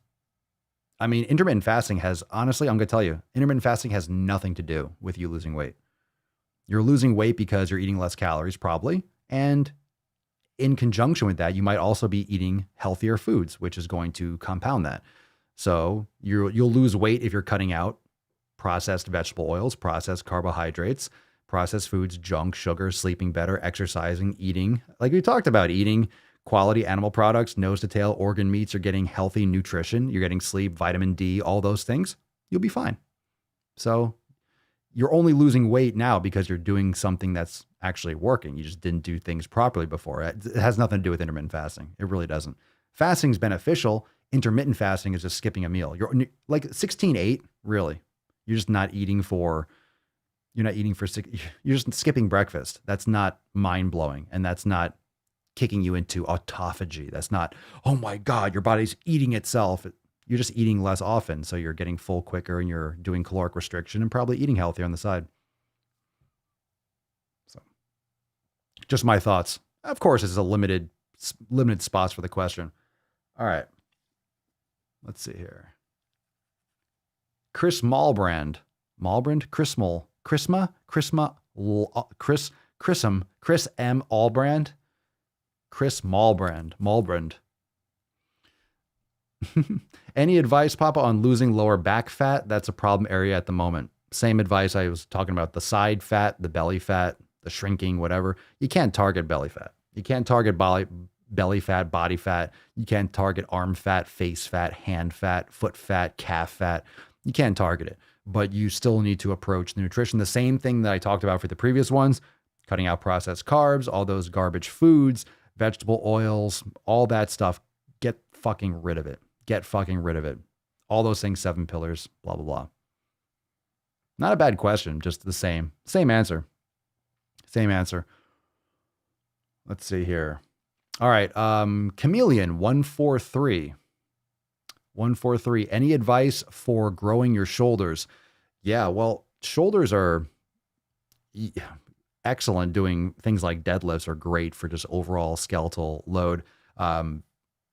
I mean, intermittent fasting has, honestly, I'm going to tell you, intermittent fasting has nothing to do with you losing weight. You're losing weight because you're eating less calories, probably. And in conjunction with that, you might also be eating healthier foods, which is going to compound that. So you'll lose weight if you're cutting out processed vegetable oils, processed carbohydrates, processed foods, junk, sugar, sleeping better, exercising, eating, like we talked about, eating quality animal products, nose to tail, organ meats. You're getting healthy nutrition. You're getting sleep, vitamin D, all those things. You'll be fine. So you're only losing weight now because you're doing something that's actually working. You just didn't do things properly before. It has nothing to do with intermittent fasting. It really doesn't. Fasting is beneficial. Intermittent fasting is just skipping a meal. You're like 16-8, really. You're just not eating for, you're just skipping breakfast. That's not mind blowing. And that's not kicking you into autophagy. That's not, oh my God, your body's eating itself. You're just eating less often. So you're getting full quicker and you're doing caloric restriction and probably eating healthier on the side. So just my thoughts. Of course, it's a limited spots for the question. All right. Let's see here. Chris Malbrand. Chris M. Allbrand. Chris Malbrand. Any advice, Papa, on losing lower back fat? That's a problem area at the moment. Same advice I was talking about, the side fat, the belly fat, the shrinking, whatever. You can't target belly fat. You can't target belly fat, body fat. You can't target arm fat, face fat, hand fat, foot fat, calf fat. You can't target it, but you still need to approach the nutrition. The same thing that I talked about for the previous ones, cutting out processed carbs, all those garbage foods, vegetable oils, all that stuff. Get fucking rid of it. Get fucking rid of it. All those things, 7 pillars, blah, blah, blah. Not a bad question, just the same answer. Same answer. Let's see here. All right. Chameleon 143. Any advice for growing your shoulders? Yeah, well, shoulders are excellent. Doing things like deadlifts are great for just overall skeletal load.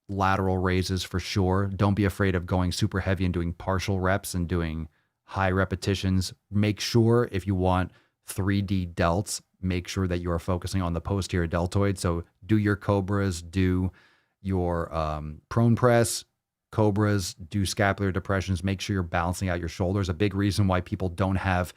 Lateral raises for sure. Don't be afraid of going super heavy and doing partial reps and doing high repetitions. Make sure if you want 3D delts, make sure that you are focusing on the posterior deltoid. So do your cobras, do your prone press, cobras, do scapular depressions. Make sure you're balancing out your shoulders. A big reason why people don't have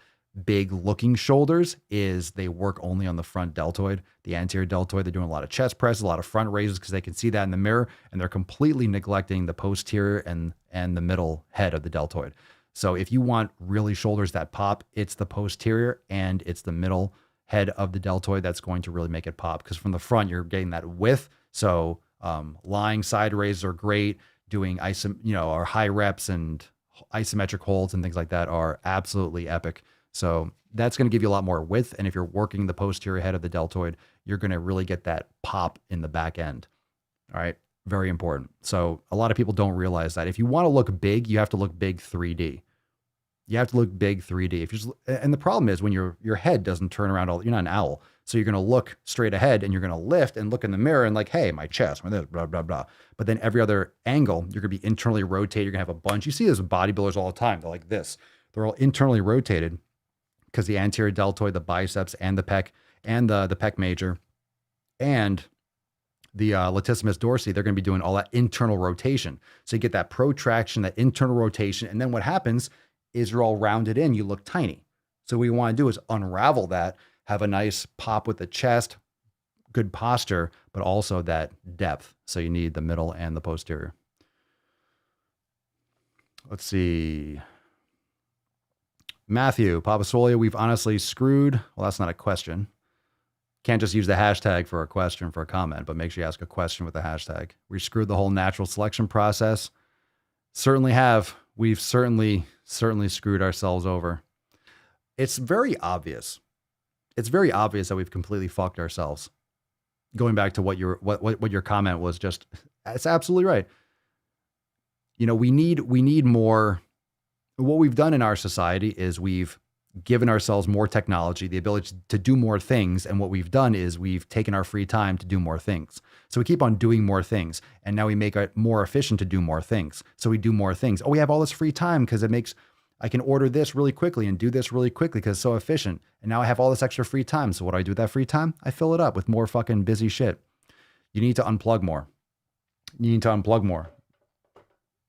big looking shoulders is they work only on the front deltoid, the anterior deltoid. They're doing a lot of chest presses, a lot of front raises because they can see that in the mirror, and they're completely neglecting the posterior and the middle head of the deltoid. So if you want really shoulders that pop, it's the posterior and it's the middle head of the deltoid that's going to really make it pop, because from the front you're getting that width. So lying side raises are great. Doing or high reps and isometric holds and things like that are absolutely epic. So that's going to give you a lot more width. And if you're working the posterior head of the deltoid, you're going to really get that pop in the back end. All right. Very important. So a lot of people don't realize that if you want to look big, you have to look big 3D. You have to look big 3D. And the problem is when your head doesn't turn around, you're not an owl. So you're going to look straight ahead and you're going to lift and look in the mirror and like, hey, my chest, my this, blah, blah, blah. But then every other angle, you're going to be internally rotated. You're going to have a bunch. You see this with bodybuilders all the time. They're like this. They're all internally rotated because the anterior deltoid, the biceps and the pec and the pec major and the latissimus dorsi, they're going to be doing all that internal rotation. So you get that protraction, that internal rotation. And then what happens is you're all rounded in, you look tiny. So what we want to do is unravel that, have a nice pop with the chest, good posture, but also that depth. So you need the middle and the posterior. Let's see. Matthew, Papa Swolio, we've honestly screwed. Well, that's not a question. Can't just use the hashtag for a question, for a comment, but make sure you ask a question with the hashtag. We screwed the whole natural selection process. Certainly have. We've certainly screwed ourselves over. It's very obvious. It's very obvious that we've completely fucked ourselves. Going back to what your comment was, just it's absolutely right. You know, we need more. What we've done in our society is we've given ourselves more technology, the ability to do more things. And what we've done is we've taken our free time to do more things. So we keep on doing more things. And now we make it more efficient to do more things. So we do more things. Oh, we have all this free time because I can order this really quickly and do this really quickly because it's so efficient. And now I have all this extra free time. So what do I do with that free time? I fill it up with more fucking busy shit. You need to unplug more. You need to unplug more.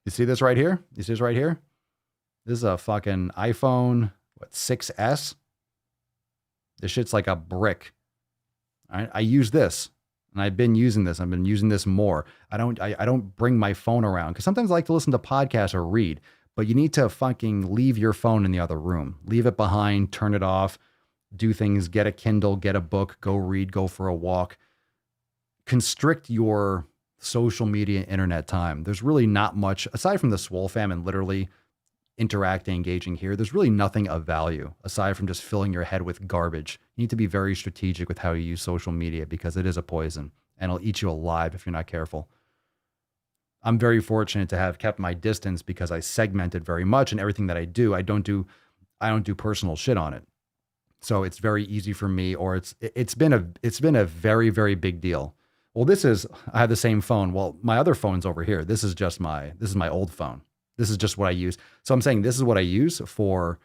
You see this right here? You see this right here? This is a fucking iPhone, 6S? This shit's like a brick. All right? I use this, and I've been using this. I've been using this more. I don't bring my phone around because sometimes I like to listen to podcasts or read, but you need to fucking leave your phone in the other room. Leave it behind, turn it off, do things, get a Kindle, get a book, go read, go for a walk. Constrict your social media, internet time. There's really not much, aside from the Swole fam and literally interacting, engaging here, there's really nothing of value aside from just filling your head with garbage. You need to be very strategic with how you use social media because it is a poison and it'll eat you alive if you're not careful. I'm very fortunate to have kept my distance because I segmented very much, and everything that I don't do personal shit on it. So it's very easy for me, or it's been a very, very big deal. Well, I have the same phone. Well, my other phone's over here. This is my old phone. This is just what I use. So I'm saying this is what I use for,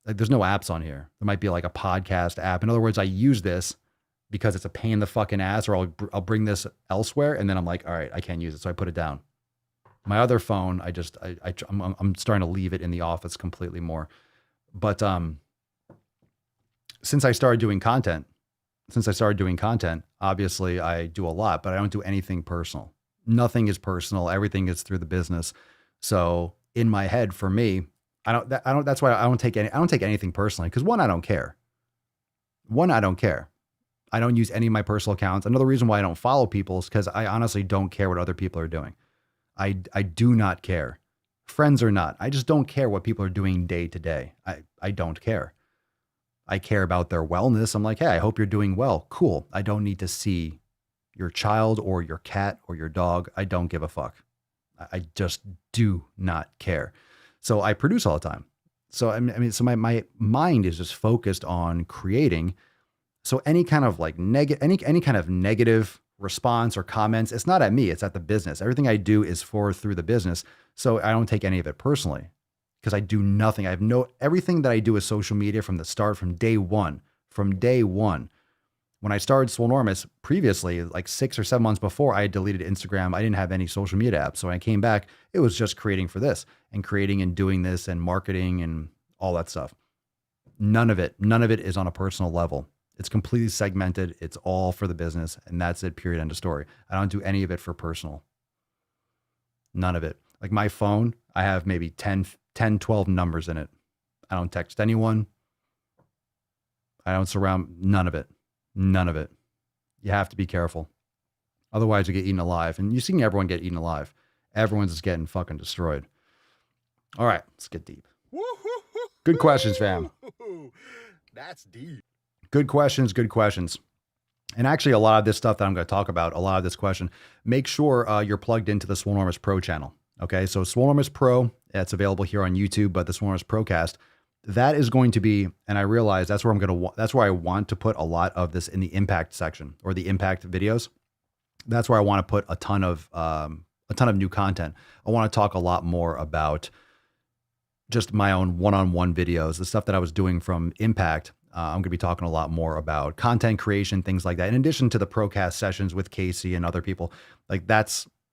like, there's no apps on here. There might be like a podcast app. In other words, I use this because it's a pain in the fucking ass, or I'll bring this elsewhere. And then I'm like, all right, I can't use it. So I put it down. My other phone, I'm starting to leave it in the office completely more. But since I started doing content, obviously I do a lot, but I don't do anything personal. Nothing is personal. Everything is through the business. So in my head, for me, that's why I don't take anything personally. Cause I don't care. I don't use any of my personal accounts. Another reason why I don't follow people is because I honestly don't care what other people are doing. I do not care. Friends or not. I just don't care what people are doing day to day. I don't care. I care about their wellness. I'm like, hey, I hope you're doing well. Cool. I don't need to see your child or your cat or your dog. I don't give a fuck. I just do not care. So I produce all the time. So so my mind is just focused on creating. So any kind of like any kind of negative response or comments, it's not at me, it's at the business. Everything I do is through the business. So I don't take any of it personally because I do nothing. Everything that I do is social media from the start, from day one. When I started Swolenormous previously, like 6 or 7 months before, I had deleted Instagram. I didn't have any social media apps. So when I came back, it was just creating for this and creating and doing this and marketing and all that stuff. None of it is on a personal level. It's completely segmented. It's all for the business, and that's it, period, end of story. I don't do any of it for personal. None of it. Like my phone, I have maybe 10, 12 numbers in it. I don't text anyone. I don't surround, none of it. You have to be careful. Otherwise you get eaten alive. And you've seen everyone get eaten alive. Everyone's just getting fucking destroyed. All right, let's get deep. Good questions, fam. That's deep. Good questions. And actually, a lot of this stuff that I'm going to talk about, a lot of this question, make sure you're plugged into the Swolenormous Pro channel. Okay, so Swolenormous Pro, it's available here on YouTube, but the Swolenormous Procast, that is going to be, and I realize that's where that's where I want to put a lot of this in the impact section or the impact videos. That's where I want to put a ton of new content. I want to talk a lot more about just my own one-on-one videos, the stuff that I was doing from impact. I'm going to be talking a lot more about content creation, things like that. In addition to the Procast sessions with Casey and other people, I'm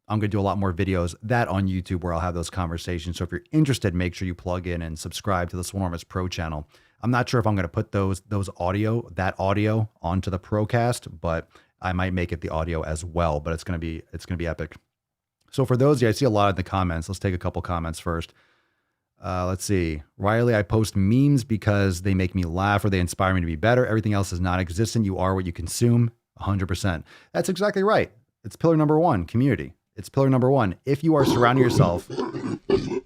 going to do a lot more videos that on YouTube where I'll have those conversations. So if you're interested, make sure you plug in and subscribe to the Swolenormous Pro channel. I'm not sure if I'm going to put that audio onto the Procast, but I might make it the audio as well, but it's going to be epic. So for those, I see a lot in the comments. Let's take a couple comments first. Let's see. Riley, I post memes because they make me laugh or they inspire me to be better. Everything else is non-existent. You are what you consume. 100%. That's exactly right. It's pillar number 1, community. It's pillar number 1. If you are surrounding yourself,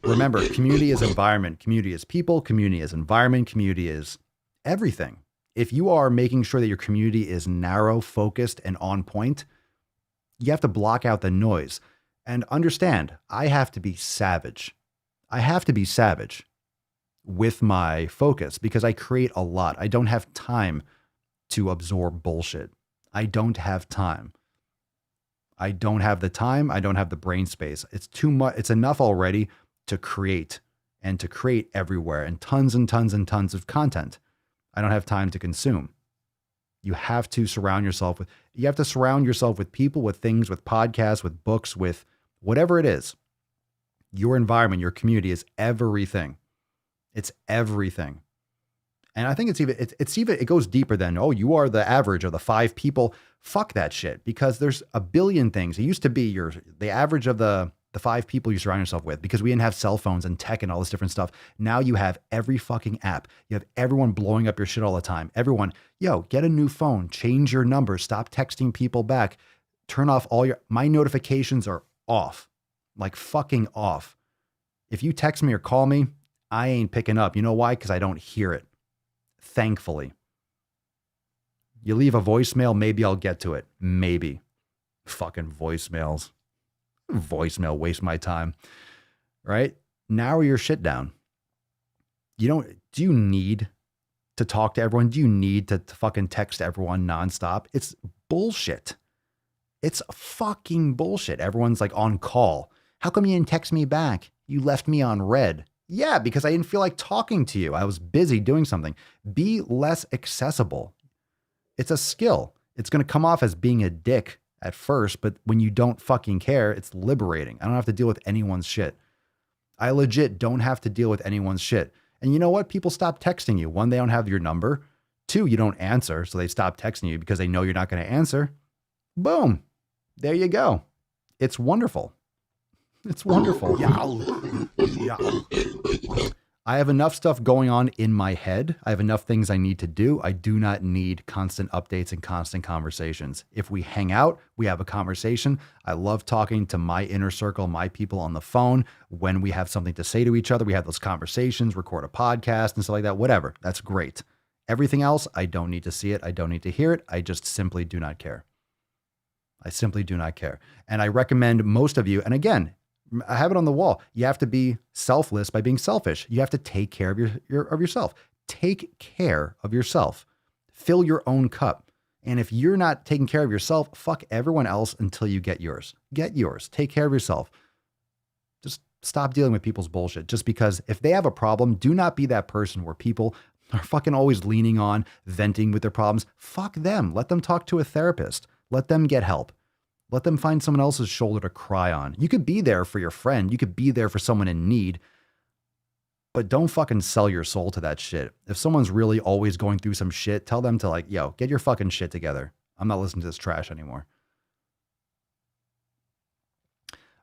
remember, community is environment. Community is people. Community is environment. Community is everything. If you are making sure that your community is narrow, focused, and on point, you have to block out the noise. And understand, I have to be savage. I have to be savage with my focus because I create a lot. I don't have time to absorb bullshit. I don't have time. I don't have the time. I don't have the brain space. It's too much. It's enough already to create and to create everywhere and tons and tons and tons of content. I don't have time to consume. You have to surround yourself with people, with things, with podcasts, with books, with whatever it is. Your environment, your community is everything. It's everything. And I think it goes deeper than, oh, you are the average of the 5 people. Fuck that shit, because there's a billion things. It used to be the average of the 5 people you surround yourself with, because we didn't have cell phones and tech and all this different stuff. Now you have every fucking app. You have everyone blowing up your shit all the time. Everyone, get a new phone, change your number, stop texting people back, turn off my notifications are off, like fucking off. If you text me or call me, I ain't picking up. You know why? Because I don't hear it. Thankfully. You leave a voicemail, maybe I'll get to it. Maybe. Fucking voicemails. Voicemail, waste my time. Right? Narrow your shit down. Do you need to talk to everyone? Do you need to fucking text everyone nonstop? It's bullshit. It's fucking bullshit. Everyone's like on call. How come you didn't text me back? You left me on red. Yeah, because I didn't feel like talking to you. I was busy doing something. Be less accessible. It's a skill. It's going to come off as being a dick at first, but when you don't fucking care, it's liberating. I don't have to deal with anyone's shit. I legit don't have to deal with anyone's shit. And you know what? People stop texting you. 1, they don't have your number. 2, you don't answer, so they stop texting you because they know you're not going to answer. Boom. There you go. It's wonderful. It's wonderful. Yeah. I have enough stuff going on in my head. I have enough things I need to do. I do not need constant updates and constant conversations. If we hang out, we have a conversation. I love talking to my inner circle, my people on the phone. When we have something to say to each other, we have those conversations, record a podcast and stuff like that. Whatever. That's great. Everything else, I don't need to see it. I don't need to hear it. I just simply do not care. I simply do not care. And I recommend most of you, and again, I have it on the wall. You have to be selfless by being selfish. You have to take care of yourself. Take care of yourself. Fill your own cup. And if you're not taking care of yourself, fuck everyone else until you get yours. Get yours. Take care of yourself. Just stop dealing with people's bullshit. Just because if they have a problem, do not be that person where people are fucking always leaning on, venting with their problems. Fuck them. Let them talk to a therapist. Let them get help. Let them find someone else's shoulder to cry on. You could be there for your friend. You could be there for someone in need, but don't fucking sell your soul to that shit. If someone's really always going through some shit, tell them to get your fucking shit together. I'm not listening to this trash anymore.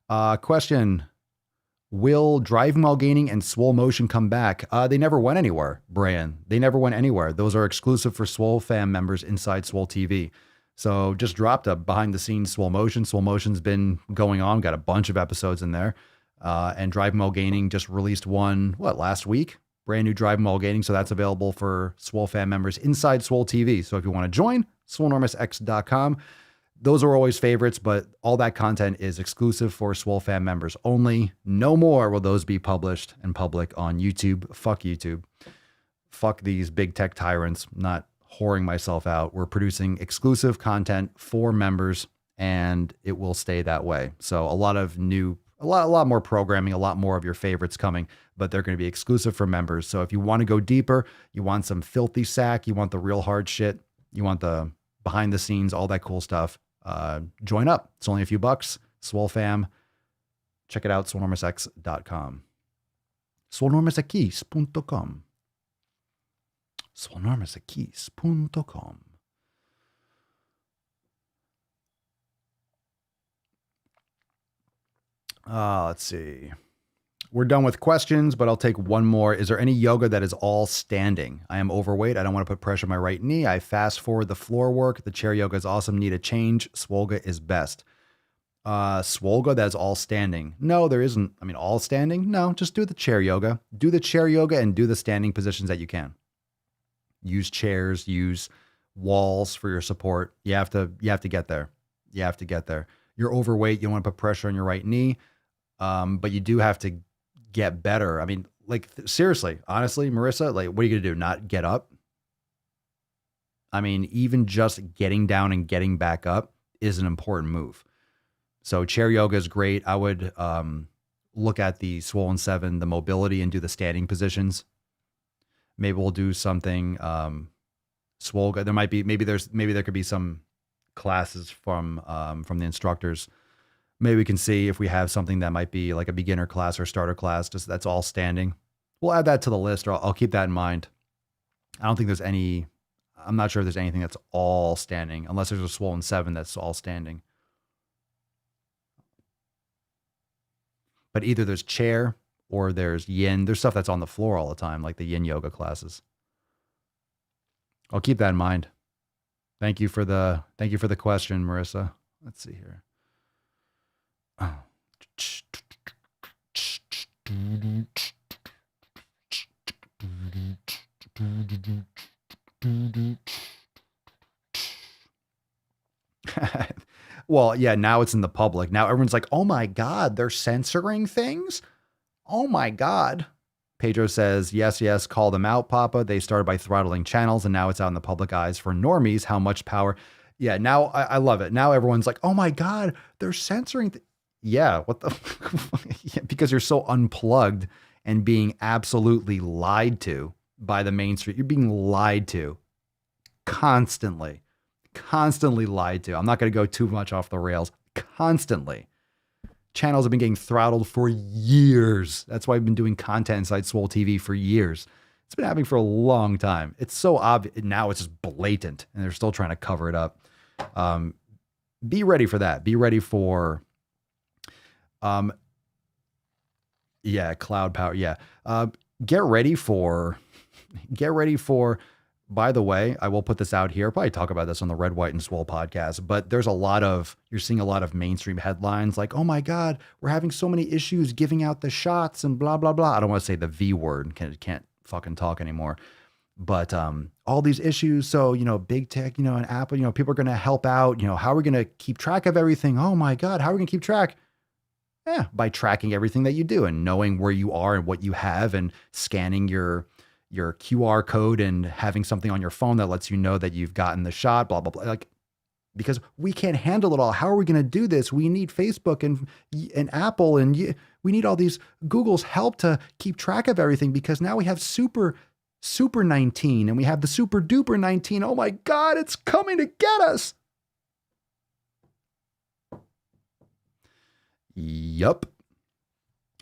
Question. Will driving while gaining and Swole Motion come back? They never went anywhere, Brian. They never went anywhere. Those are exclusive for Swole fam members inside Swole TV. So just dropped a behind the scenes Swole Motion. Swole Motion's been going on, got a bunch of episodes in there. And Driving While Gaining just released one, last week? Brand new Driving While Gaining. So that's available for Swole fan members inside Swole TV. So if you want to join, Swolenormousx.com. Those are always favorites, but all that content is exclusive for Swole fan members only. No more will those be published in public on YouTube. Fuck YouTube. Fuck these big tech tyrants. Not whoring myself out. We're producing exclusive content for members, and it will stay that way. So a lot more programming, a lot more of your favorites coming, but they're going to be exclusive for members. So if you want to go deeper, you want some filthy sack, you want the real hard shit, you want the behind the scenes, all that cool stuff, join up. It's only a few bucks. Swole fam. Check it out, Swolenormousx.com. Swolenormousx.com. Swolenormousx.com. Let's see. We're done with questions, but I'll take one more. Is there any yoga that is all standing? I am overweight. I don't want to put pressure on my right knee. I fast forward the floor work. The chair yoga is awesome. Need a change. Swolga is best. Swolga that is all standing. No, there isn't. I mean, all standing? No, just do the chair yoga. Do the chair yoga and do the standing positions that you can. Use chairs, use walls for your support. You have to get there. You have to get there. You're overweight. You don't want to put pressure on your right knee. But you do have to get better. I mean, like seriously, honestly, Marissa, like, what are you going to do? Not get up? I mean, even just getting down and getting back up is an important move. So chair yoga is great. I would look at the Swollen 7, the mobility, and do the standing positions. Maybe we'll do something Swole. There might be maybe there could be some classes from the instructors. Maybe we can see if we have something that might be like a beginner class or starter class. Just that's all standing. We'll add that to the list, or I'll keep that in mind. I don't think there's any. I'm not sure if there's anything that's all standing, unless there's a Swollen 7 that's all standing. But either there's chair or there's yin. There's stuff that's on the floor all the time, like the yin yoga classes. I'll keep that in mind. Thank you for the question, Marissa. Let's see here. Well, yeah, now it's in the public. Now everyone's like, oh my God, they're censoring things? Oh my God. Pedro says, yes, call them out, Papa. They started by throttling channels and now it's out in the public eyes for normies. How much power? Yeah, now I love it. Now everyone's like, oh my God, they're censoring. Yeah, what the? Yeah, because you're so unplugged and being absolutely lied to by the mainstream. You're being lied to constantly lied to. I'm not going to go too much off the rails. Constantly. Channels have been getting throttled for years. That's why I've been doing content inside Swole TV for years. It's been happening for a long time. It's so obvious. Now it's just blatant and they're still trying to cover it up. Be ready for that. Be ready for, cloud power. Yeah. Get ready for, by the way, I will put this out here. I'll probably talk about this on the Red, White, and Swole podcast, but there's you're seeing a lot of mainstream headlines like, oh my God, we're having so many issues giving out the shots and blah, blah, blah. I don't want to say the V word. Can't fucking talk anymore. But all these issues. So, big tech, and Apple, people are going to help out. How are we going to keep track of everything? Oh my God, how are we going to keep track? Yeah, by tracking everything that you do and knowing where you are and what you have and scanning your QR code and having something on your phone that lets you know that you've gotten the shot, blah, blah, blah. Like, because we can't handle it all. How are we going to do this? We need Facebook and Apple and we need all these Google's help to keep track of everything because now we have super 19 and we have the super duper 19. Oh my God, it's coming to get us. Yup.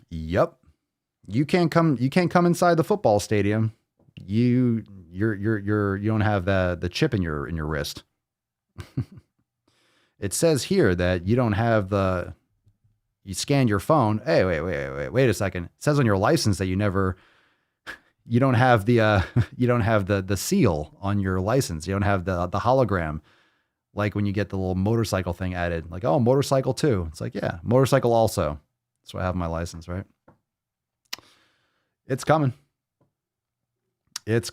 You can't come inside the football stadium. You don't have the chip in your wrist. It says here that you don't have you scan your phone. Hey, wait a second. It says on your license that you don't have the seal on your license. You don't have the hologram. Like when you get the little motorcycle thing added, like, oh, motorcycle too. It's like, yeah, motorcycle also. That's why I have my license, right? It's coming. It's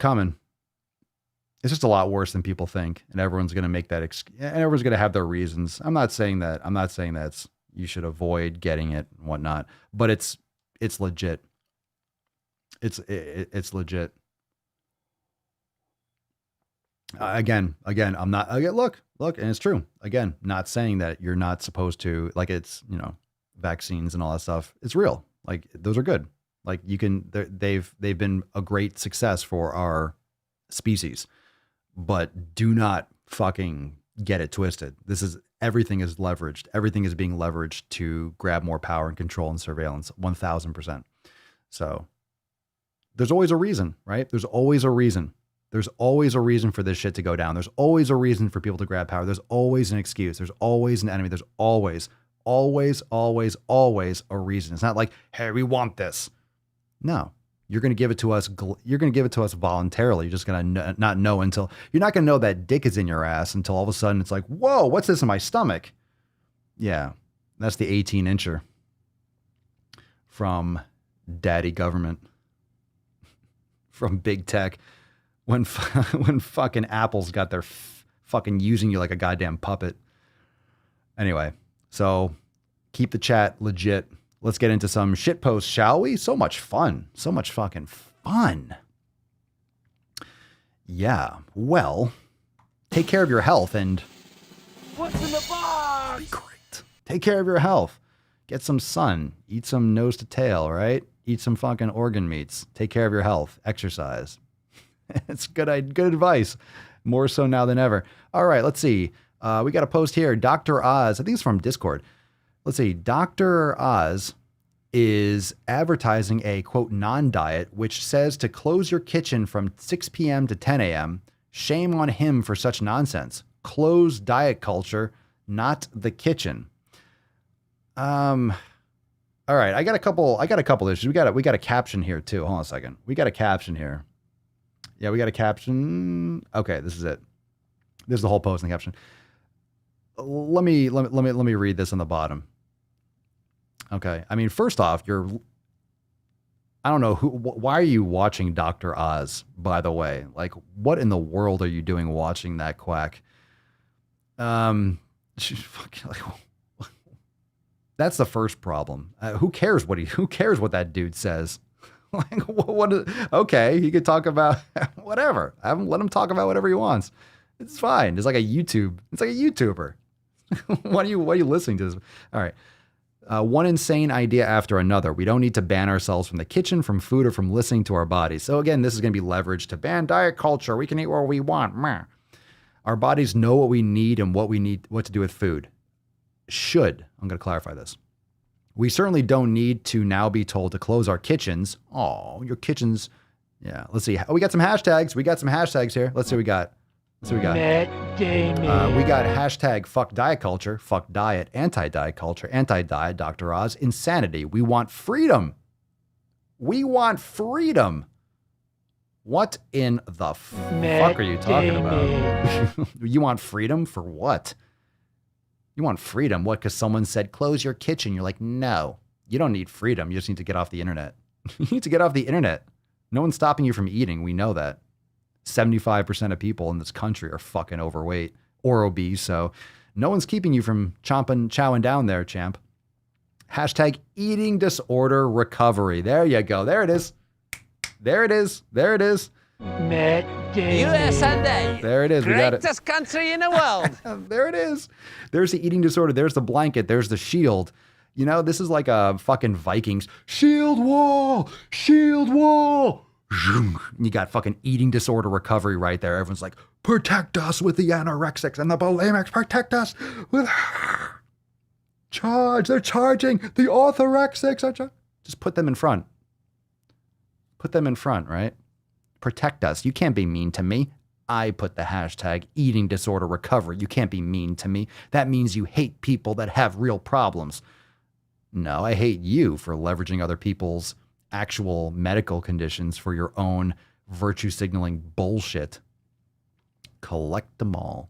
just a lot worse than people think. And everyone's going to make that, and everyone's going to have their reasons. I'm not saying that you should avoid getting it and whatnot, but it's legit. It's legit. Again, I'm not, look, and it's true. Again, not saying that you're not supposed to, like it's, vaccines and all that stuff. It's real. Like those are good. Like they've been a great success for our species, but do not fucking get it twisted. Everything is leveraged. Everything is being leveraged to grab more power and control and surveillance 1000%. So there's always a reason, right? There's always a reason. There's always a reason for this shit to go down. There's always a reason for people to grab power. There's always an excuse. There's always an enemy. There's always a reason. It's not like, hey, we want this. No, you're going to give it to us. You're going to give it to us voluntarily. You're just going to not know until you're not going to know that dick is in your ass until all of a sudden it's like, whoa, what's this in my stomach? Yeah. That's the 18-incher from daddy government, from big tech. when when fucking Apple's got their fucking using you like a goddamn puppet. Anyway, so keep the chat legit. Let's get into some shit posts, shall we? So much fun. So much fucking fun. Yeah. Well, take care of your health and What's in the box? be great. Take care of your health. Get some sun. Eat some nose to tail, right? Eat some fucking organ meats. Take care of your health. Exercise. It's good advice. More so now than ever. All right, let's see. We got a post here. Dr. Oz, I think it's from Discord. Let's see. Dr. Oz is advertising a, quote, non-diet, which says to close your kitchen from 6 p.m. to 10 a.m. Shame on him for such nonsense. Close diet culture, not the kitchen. All right, I got a couple issues. We got a caption here too. Hold on a second. We got a caption here. Yeah, we got a caption. Okay, this is it. This is the whole post in the caption. Let me read this on the bottom. Okay. I mean, first off, I don't know why are you watching Dr. Oz, by the way? Like, what in the world are you doing watching that quack? She's fucking like, that's the first problem. Who cares what that dude says? Like, okay, he could talk about whatever. Let him talk about whatever he wants. It's fine. It's like a YouTuber. Why are you listening to this? All right. One insane idea after another. We don't need to ban ourselves from the kitchen, from food, or from listening to our bodies. So again, this is going to be leveraged to ban diet culture. We can eat what we want. Meh. Our bodies know what we need and what to do with food. I'm going to clarify this. We certainly don't need to now be told to close our kitchens. Oh, your kitchens. Yeah. Let's see. Oh, we got some hashtags. Here. Let's see what we got. Matt Damon. We got hashtag fuck diet culture, fuck diet, anti-diet culture, anti-diet, Dr. Oz, insanity. We want freedom. What in the fuck are you talking about? You want freedom for what? You want freedom? What? Because someone said, close your kitchen. You're like, no, you don't need freedom. You just need to get off the internet. You need to get off the internet. No one's stopping you from eating. We know that. 75% of people in this country are fucking overweight or obese. So no one's keeping you from chowing down there, champ. Hashtag eating disorder recovery. There you go. There it is. Matt Damon. USA. There it is. We got it. Greatest country in the world. There it is. There's the eating disorder. There's the blanket. There's the shield. You know, this is like a fucking Vikings. Shield wall. You got fucking eating disorder recovery right there. Everyone's like, protect us with the anorexics and the bulimics. Protect us with charge. They're charging the orthorexics. Just put them in front. Right? Protect us. You can't be mean to me. I put the hashtag eating disorder recovery. You can't be mean to me. That means you hate people that have real problems. No, I hate you for leveraging other people's actual medical conditions for your own virtue signaling bullshit. Collect them all.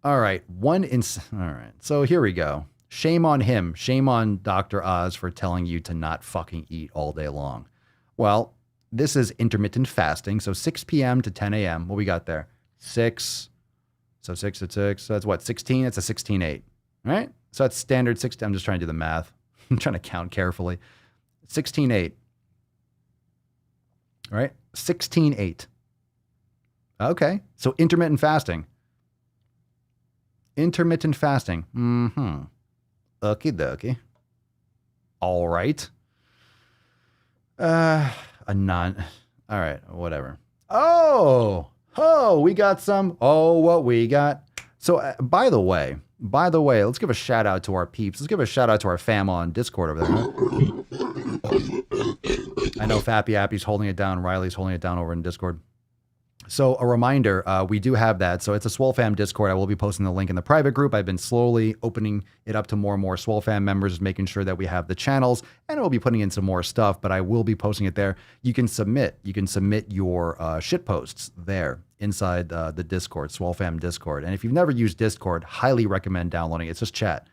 All right. All right. So here we go. Shame on him. Shame on Dr. Oz for telling you to not fucking eat all day long. Well, this is intermittent fasting. So 6 p.m. to 10 a.m. What we got there? 6. So 6 to 6. So that's what? 16? It's a 16-8. Right? So that's standard 6. I'm just trying to do the math. I'm trying to count carefully. 16-8. All right? 16-8. Okay. So intermittent fasting. Mm-hmm. Okie dokie. All right. All right, whatever. We got some. What we got. So, by the way, let's give a shout out to our peeps. Let's give a shout out to our fam on Discord over there. I know Fappy Appy's holding it down. Riley's holding it down over in Discord. So a reminder, we do have that. So it's a Swole Fam Discord. I will be posting the link in the private group. I've been slowly opening it up to more and more Swole Fam members, making sure that we have the channels, and we'll be putting in some more stuff, but I will be posting it there. You can submit your shit posts there inside the Discord, Swole Fam Discord. And if you've never used Discord, highly recommend downloading it. It's just chat.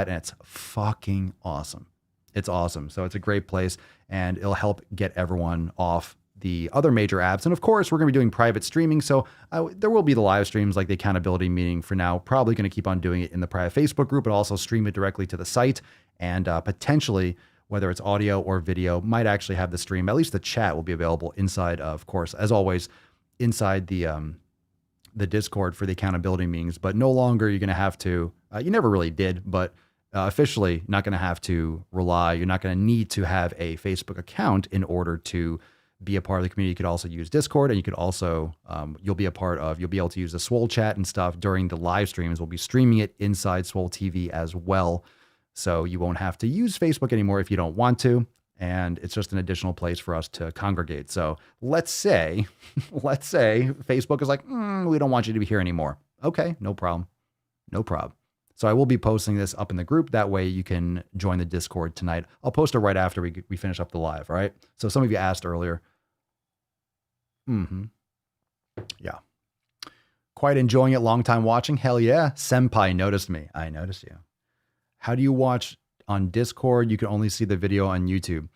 And it's fucking awesome. It's awesome. So it's a great place, and it'll help get everyone off the other major apps. And of course, we're going to be doing private streaming. So there will be the live streams like the accountability meeting for now. Probably going to keep on doing it in the private Facebook group, but also stream it directly to the site. And potentially, whether it's audio or video, might actually have the stream. At least the chat will be available inside, of course, as always, inside the Discord for the accountability meetings. But no longer you're going to have to, you never really did, but officially not going to have to rely. You're not going to need to have a Facebook account in order to be a part of the community. You could also use Discord, and you could also, you'll be able to use the Swole chat and stuff during the live streams. We'll be streaming it inside Swole TV as well. So you won't have to use Facebook anymore if you don't want to. And it's just an additional place for us to congregate. So let's say Facebook is like, we don't want you to be here anymore. Okay, no problem. No problem. So I will be posting this up in the group. That way you can join the Discord tonight. I'll post it right after we finish up the live, all right? So some of you asked earlier. Yeah. Quite enjoying it. Long time watching. Hell yeah. Senpai noticed me. I noticed you. How do you watch on Discord? You can only see the video on YouTube.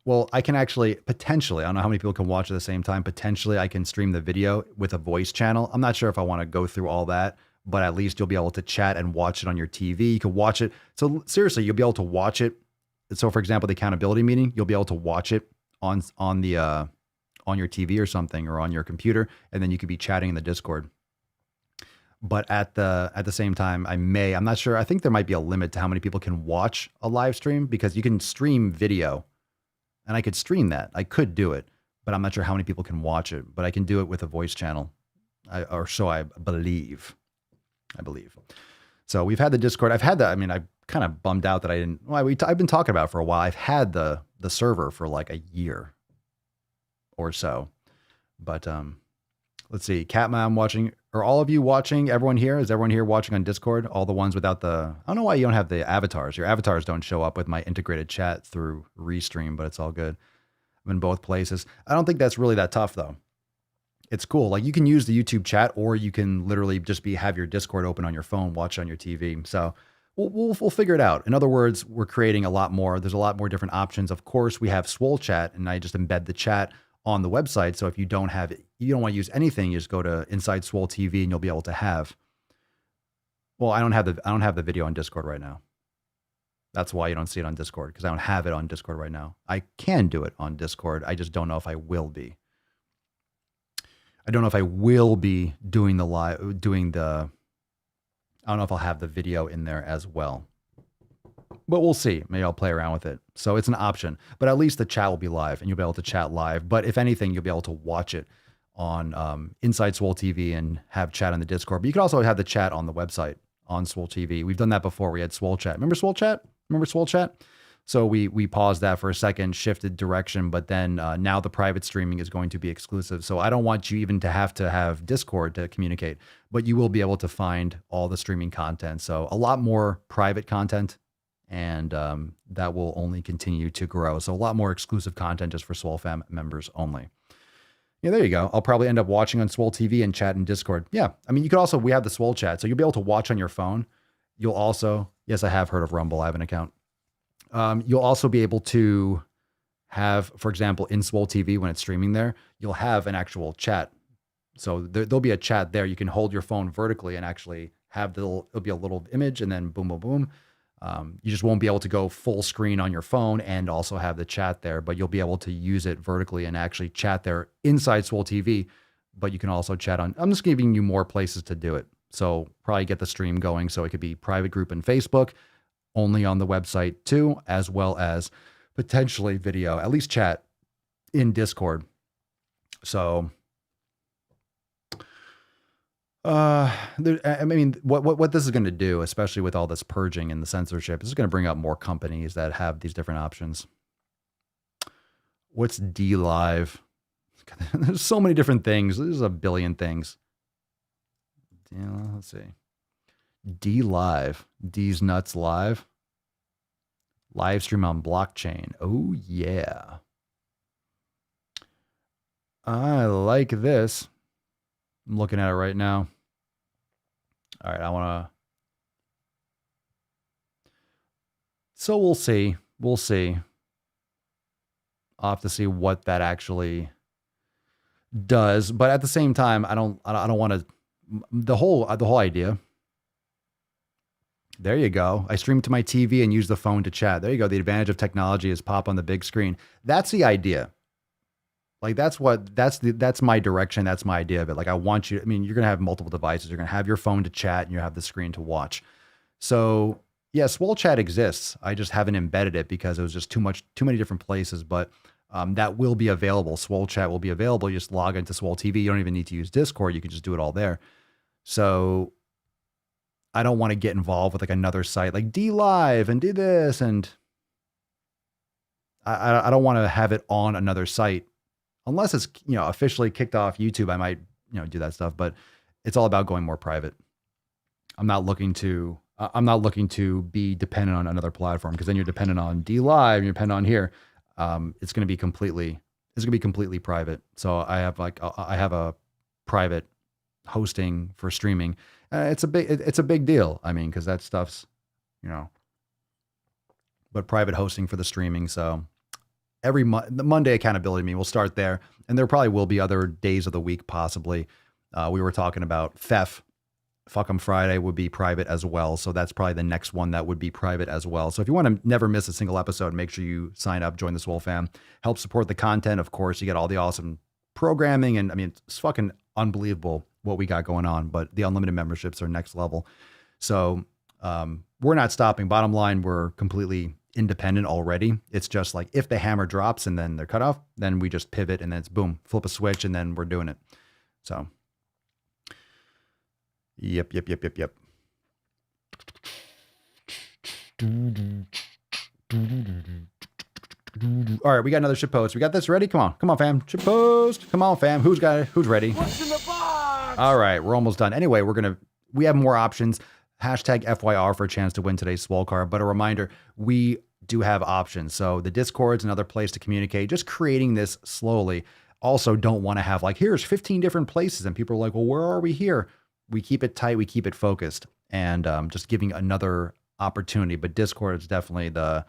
Well, I can actually potentially, I don't know how many people can watch at the same time. Potentially I can stream the video with a voice channel. I'm not sure if I want to go through all that, but at least you'll be able to chat and watch it on your TV. You can watch it. So seriously, you'll be able to watch it. So for example, the accountability meeting, you'll be able to watch it on your TV or something, or on your computer, and then you could be chatting in the Discord. But at the same time, I'm not sure. I think there might be a limit to how many people can watch a live stream, because you can stream video, and I could stream that. I could do it, but I'm not sure how many people can watch it. But I can do it with a voice channel, or so I believe. So we've had the Discord. I've had that. I mean, I kind of bummed out that I didn't. Well, I've been talking about it for a while. I've had the server for like a year or so, but let's see. Catman watching. Are all of you watching? Everyone here? Is everyone here watching on Discord? All the ones without the. I don't know why you don't have the avatars. Your avatars don't show up with my integrated chat through Restream, but it's all good. I'm in both places. I don't think that's really that tough though. It's cool. Like you can use the YouTube chat, or you can literally just have your Discord open on your phone, watch on your TV. So we'll figure it out. In other words, we're creating a lot more. There's a lot more different options. Of course, we have Swole chat, and I just embed the chat on the website. So if you don't have it, you don't want to use anything, you just go to inside Swole TV and you'll be able to have. Well, I don't have the video on Discord right now. That's why you don't see it on Discord, because I don't have it on Discord right now. I can do it on Discord. I just don't know if I will be. I don't know if I will be doing the live, I don't know if I'll have the video in there as well, but we'll see. Maybe I'll play around with it. So it's an option, but at least the chat will be live, and you'll be able to chat live. But if anything, you'll be able to watch it on Inside Swole TV and have chat on the Discord. But you can also have the chat on the website on Swole TV. We've done that before. We had Swole chat. Remember Swole chat? So we paused that for a second, shifted direction, but then now the private streaming is going to be exclusive. So I don't want you even to have Discord to communicate, but you will be able to find all the streaming content. So a lot more private content, and that will only continue to grow. So a lot more exclusive content just for Swole fam members only. Yeah, there you go. I'll probably end up watching on Swole TV and chat in Discord. Yeah, I mean, you could also, we have the Swole chat, so you'll be able to watch on your phone. You'll also, yes, I have heard of Rumble. I have an account. You'll also be able to have, for example, in Swole TV, when it's streaming there, you'll have an actual chat. So there'll be a chat there. You can hold your phone vertically and actually have it'll be a little image, and then boom, boom, boom. You just won't be able to go full screen on your phone and also have the chat there, but you'll be able to use it vertically and actually chat there inside Swole TV. But you can also chat on, I'm just giving you more places to do it. So probably get the stream going. So it could be private group in Facebook, only on the website too, as well as potentially video, at least chat in Discord. So, I mean, what this is going to do, especially with all this purging and the censorship, is going to bring up more companies that have these different options. What's DLive? There's so many different things. There's a billion things. Yeah, let's see. DLive. D's Nuts Live. Live stream on blockchain. Oh, yeah. I like this. I'm looking at it right now. All right, I want to. So we'll see. We'll see. I'll have to see what that actually does. But at the same time, I don't want to, the whole idea. There you go. I stream to my TV and use the phone to chat. There you go. The advantage of technology is pop on the big screen. That's the idea. Like that's my direction. That's my idea of it. Like I want you, I mean, you're going to have multiple devices. You're going to have your phone to chat and you have the screen to watch. So yeah, Swole chat exists. I just haven't embedded it because it was just too many different places, but that will be available. Swole chat will be available. You just log into Swole TV. You don't even need to use Discord. You can just do it all there. So I don't want to get involved with like another site like D Live and do this. And I don't want to have it on another site unless it's, officially kicked off YouTube. I might, do that stuff, but it's all about going more private. I'm not looking to be dependent on another platform because then you're dependent on D Live and you're dependent on here. It's going to be completely private. So I have a private hosting for streaming. It's a big deal. I mean, cause that stuff's, but private hosting for the streaming. So the Monday accountability meeting, we'll start there. And there probably will be other days of the week. Possibly. We were talking about Fuck 'em Friday would be private as well. So that's probably the next one that would be private as well. So if you want to never miss a single episode, make sure you sign up, join the Swole fam, help support the content. Of course, you get all the awesome programming. And I mean, it's fucking unbelievable what we got going on, but the unlimited memberships are next level. So we're not stopping. Bottom line, we're completely independent already. It's just like if the hammer drops and then they're cut off, then we just pivot and then it's boom, flip a switch and then we're doing it. So Yep. All right, we got another shit post. We got this ready? Come on, fam. Shit post. Come on, fam. Who's ready? What's in the box? All right, we're almost done. Anyway, we have more options. Hashtag FYR for a chance to win today's Swole card. But a reminder, we do have options. So the Discord's another place to communicate. Just creating this slowly. Also, don't want to have like, here's 15 different places. And people are like, well, where are we here? We keep it tight. We keep it focused and just giving another opportunity. But Discord is definitely the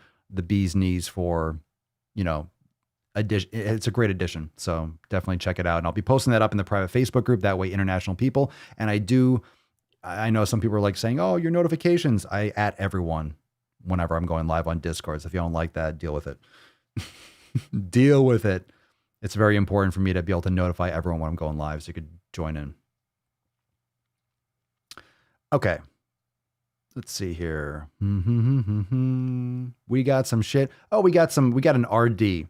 bee's knees for, it's a great addition. So definitely check it out. And I'll be posting that up in the private Facebook group. That way, international people. And I know some people are like saying, oh, your notifications. I at everyone whenever I'm going live on Discord. So if you don't like that, deal with it. Deal with it. It's very important for me to be able to notify everyone when I'm going live so you could join in. Okay. Let's see here. We got some shit. Oh, we got an RD.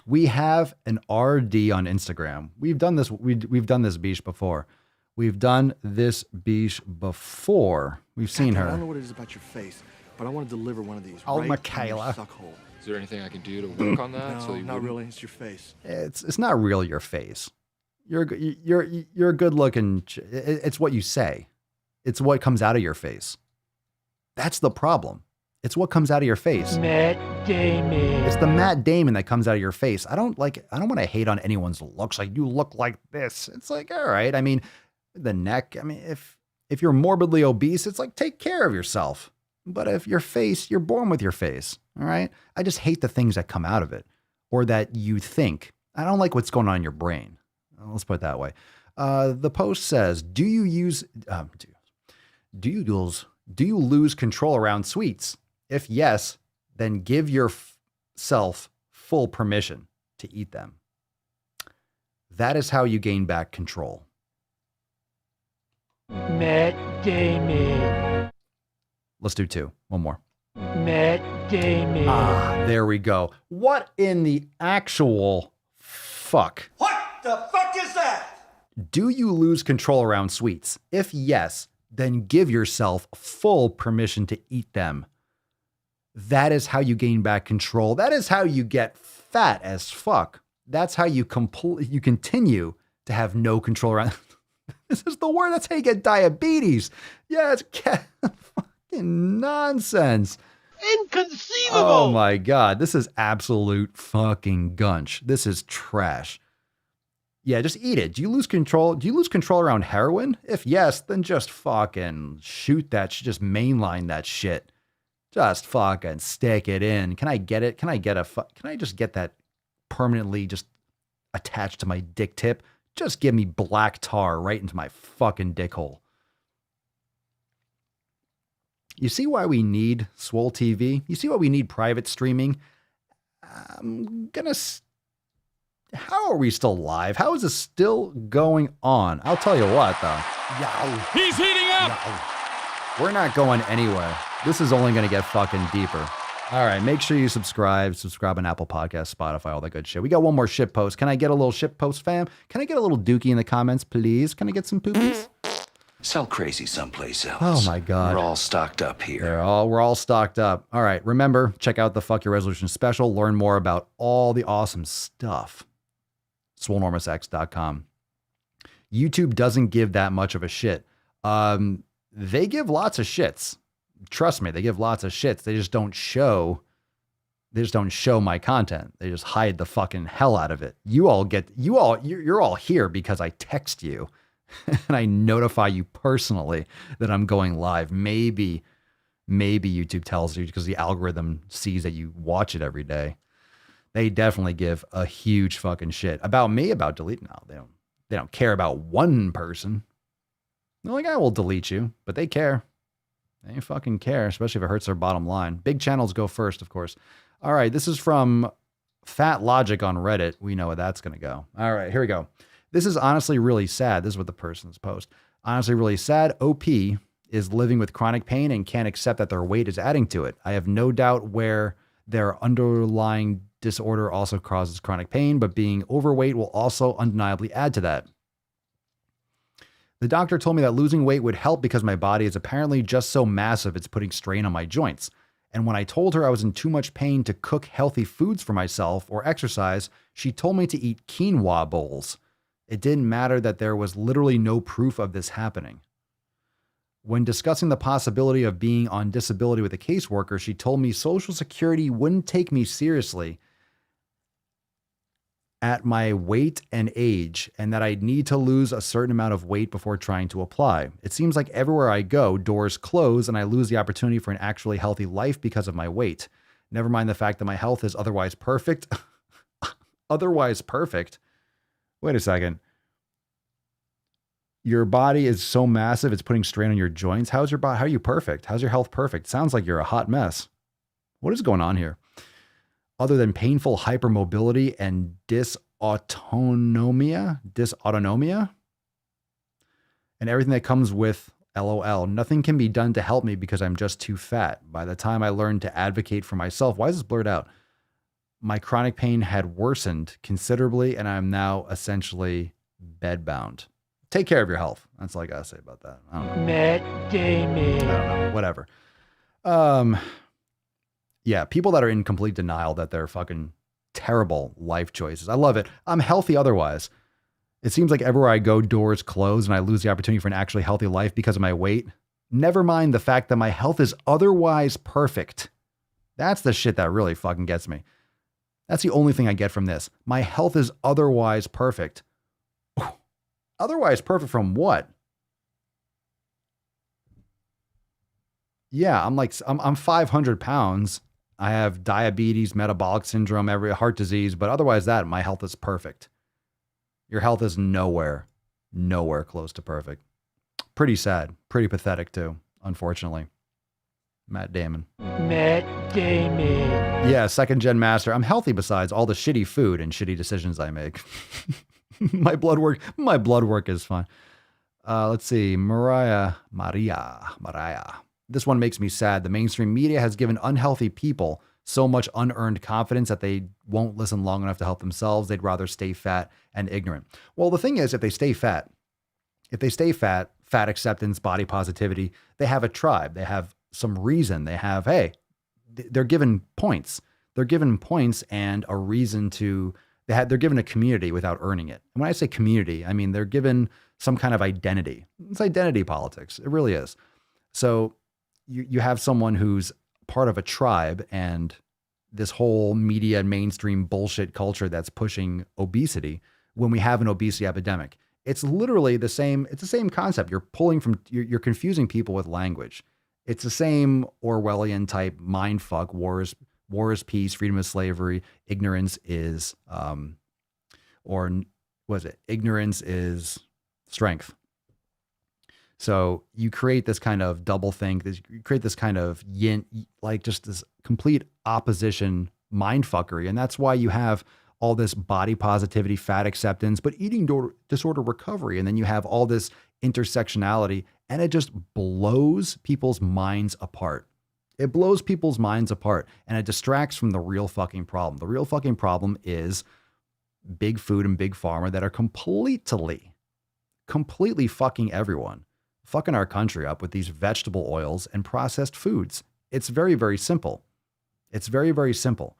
We have an RD on Instagram. We've done this. We've done this biche before. We've seen her. I don't know what it is about your face, but I want to deliver one of these. Oh, right Michaela. Suckhole. Is there anything I can do to work on that? No, not really. It's your face. It's not really your face. You're a good looking. It's what you say. It's what comes out of your face. That's the problem. It's what comes out of your face. Matt Damon. It's the Matt Damon that comes out of your face. I don't want to hate on anyone's looks. Like, you look like this. It's like, all right. I mean, the neck. I mean, if you're morbidly obese, it's like, take care of yourself. But if your face, you're born with your face. All right. I just hate the things that come out of it or that you think. I don't like what's going on in your brain. Let's put it that way. The post says, do you lose control around sweets? If yes, then give yourself full permission to eat them. That is how you gain back control. Matt Damon. Let's do two. One more. Matt Damon. There we go. What in the actual fuck? What the fuck is that? Do you lose control around sweets? If yes, then give yourself full permission to eat them. That is how you gain back control. That is how you get fat as fuck. That's how you continue to have no control around. This is the word. That's how you get diabetes. Yeah, it's fucking nonsense. Inconceivable. Oh my God. This is absolute fucking gunch. This is trash. Yeah, just eat it. Do you lose control? Do you lose control around heroin? If yes, then just fucking shoot that. Just mainline that shit. Just fucking stick it in. Can I get it? Can I just get that permanently just attached to my dick tip, just give me black tar right into my fucking dick hole. You see why we need Swole TV? You see why we need private streaming? How are we still live? How is this still going on? I'll tell you what, though. He's heating up! We're not going anywhere. This is only going to get fucking deeper. All right, make sure you subscribe on Apple Podcasts, Spotify, all that good shit. We got one more shit post. Can I get a little shit post, fam? Can I get a little dookie in the comments, please? Can I get some poopies? Sell crazy someplace else. Oh my God. We're all stocked up here. We're all stocked up. All right, remember, check out the Fuck Your Resolution special. Learn more about all the awesome stuff. Swolenormousx.com. YouTube doesn't give that much of a shit. They give lots of shits. Trust me, they give lots of shits. They just don't show my content. They just hide the fucking hell out of it. You're all here because I text you and I notify you personally that I'm going live. Maybe YouTube tells you because the algorithm sees that you watch it every day. They definitely give a huge fucking shit about me, about deleting. No, they don't care about one person. They're like, I will delete you, but they care. They fucking care, especially if it hurts their bottom line. Big channels go first, of course. All right, this is from Fat Logic on Reddit. We know where that's going to go. All right, here we go. This is honestly really sad. This is what the person's post. Honestly really sad. OP is living with chronic pain and can't accept that their weight is adding to it. I have no doubt where their underlying disorder also causes chronic pain, but being overweight will also undeniably add to that. The doctor told me that losing weight would help because my body is apparently just so massive it's putting strain on my joints. And when I told her I was in too much pain to cook healthy foods for myself or exercise, she told me to eat quinoa bowls. It didn't matter that there was literally no proof of this happening. When discussing the possibility of being on disability with a caseworker, she told me Social Security wouldn't take me seriously at my weight and age, and that I'd need to lose a certain amount of weight before trying to apply. It seems like everywhere I go, doors close and I lose the opportunity for an actually healthy life because of my weight. Never mind the fact that my health is otherwise perfect. Otherwise perfect? Wait a second. Your body is so massive, it's putting strain on your joints. How's your body? How are you perfect? How's your health perfect? Sounds like you're a hot mess. What is going on here? Other than painful hypermobility and dysautonomia, and everything that comes with LOL, nothing can be done to help me because I'm just too fat. By the time I learned to advocate for myself, why is this blurred out? My chronic pain had worsened considerably, and I'm now essentially bedbound. Take care of your health. That's all I gotta say about that. I don't know. Matt Damon. I don't know. Whatever. Yeah, people that are in complete denial that they're fucking terrible life choices. I love it. I'm healthy otherwise. It seems like everywhere I go, doors close and I lose the opportunity for an actually healthy life because of my weight. Never mind the fact that my health is otherwise perfect. That's the shit that really fucking gets me. That's the only thing I get from this. My health is otherwise perfect. Otherwise perfect from what? Yeah, I'm 500 pounds. I have diabetes, metabolic syndrome, every heart disease, but otherwise that, my health is perfect. Your health is nowhere close to perfect. Pretty sad, pretty pathetic too, unfortunately. Matt Damon. Matt Damon. Yeah, second gen master. I'm healthy besides all the shitty food and shitty decisions I make. My blood work is fine. Let's see. Maria. This one makes me sad. The mainstream media has given unhealthy people so much unearned confidence that they won't listen long enough to help themselves. They'd rather stay fat and ignorant. Well, the thing is, if they stay fat, fat acceptance, body positivity, they have a tribe. They have some reason. They have, hey, they're given points. They're given points and a reason to, they're given a community without earning it. And when I say community, I mean, they're given some kind of identity. It's identity politics. It really is. So you have someone who's part of a tribe and this whole media and mainstream bullshit culture that's pushing obesity when we have an obesity epidemic. It's literally the same. It's the same concept. You're confusing people with language. It's the same Orwellian type mindfuck wars War is peace, freedom is slavery, ignorance is, ignorance is strength. So you create this kind of double think, you create this kind of yin, like just this complete opposition mind fuckery. And that's why you have all this body positivity, fat acceptance, but eating disorder recovery. And then you have all this intersectionality, and it just blows people's minds apart. It blows people's minds apart, and it distracts from the real fucking problem. The real fucking problem is big food and big pharma that are completely fucking everyone, fucking our country up with these vegetable oils and processed foods. It's very, very simple. It's very, very simple.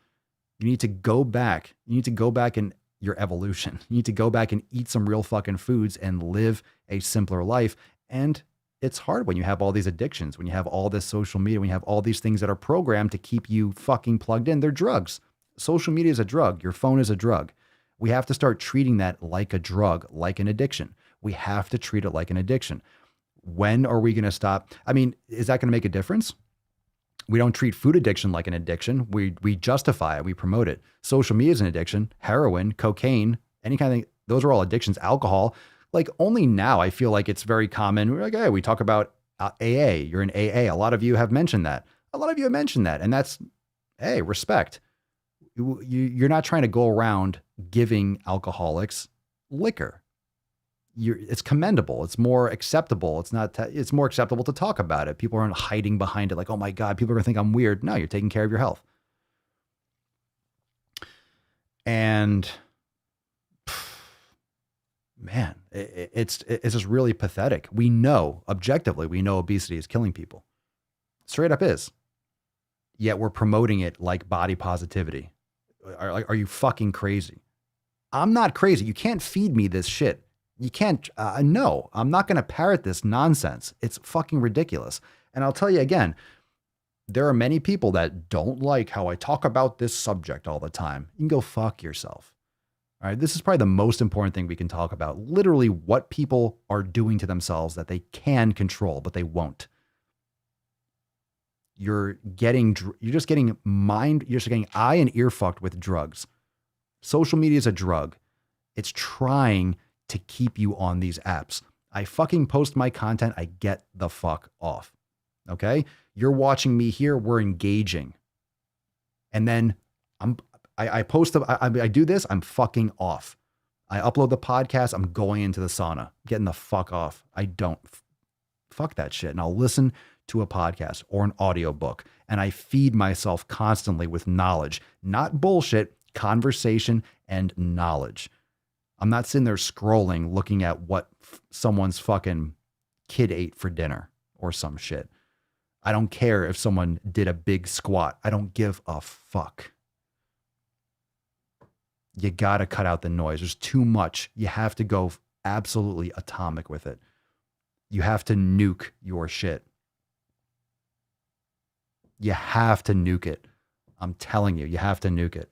You need to go back. You need to go back in your evolution. You need to go back and eat some real fucking foods and live a simpler life. And it's hard when you have all these addictions, when you have all this social media, when you have all these things that are programmed to keep you fucking plugged in. They're drugs. Social media is a drug. Your phone is a drug. We have to start treating that like a drug, like an addiction. We have to treat it like an addiction. When are we going to stop? I mean, is that going to make a difference? We don't treat food addiction like an addiction. We justify it. We promote it. Social media is an addiction. Heroin, cocaine, any kind of thing. Those are all addictions. Alcohol. Like only now I feel like it's very common. We're like, hey, we talk about AA. You're in AA. A lot of you have mentioned that. And that's, hey, respect. You're not trying to go around giving alcoholics liquor. It's commendable. It's more acceptable. It's more acceptable to talk about it. People aren't hiding behind it like, oh my God, people are going to think I'm weird. No, you're taking care of your health. And man, it's just really pathetic. We know, objectively, obesity is killing people. Straight up is. Yet we're promoting it like body positivity. Are you fucking crazy? I'm not crazy. You can't feed me this shit. You can't, no, I'm not going to parrot this nonsense. It's fucking ridiculous. And I'll tell you again, there are many people that don't like how I talk about this subject all the time. You can go fuck yourself. All right. This is probably the most important thing we can talk about. Literally what people are doing to themselves that they can control, but they won't. You're just getting eye and ear fucked with drugs. Social media is a drug. It's trying to keep you on these apps. I fucking post my content. I get the fuck off. Okay. You're watching me here. We're engaging. And then I post, I do this. I'm fucking off. I upload the podcast. I'm going into the sauna, getting the fuck off. I don't fuck that shit. And I'll listen to a podcast or an audiobook. And I feed myself constantly with knowledge, not bullshit, conversation and knowledge. I'm not sitting there scrolling, looking at what someone's fucking kid ate for dinner or some shit. I don't care if someone did a big squat. I don't give a fuck. You got to cut out the noise. There's too much. You have to go absolutely atomic with it. You have to nuke your shit. You have to nuke it. I'm telling you, you have to nuke it.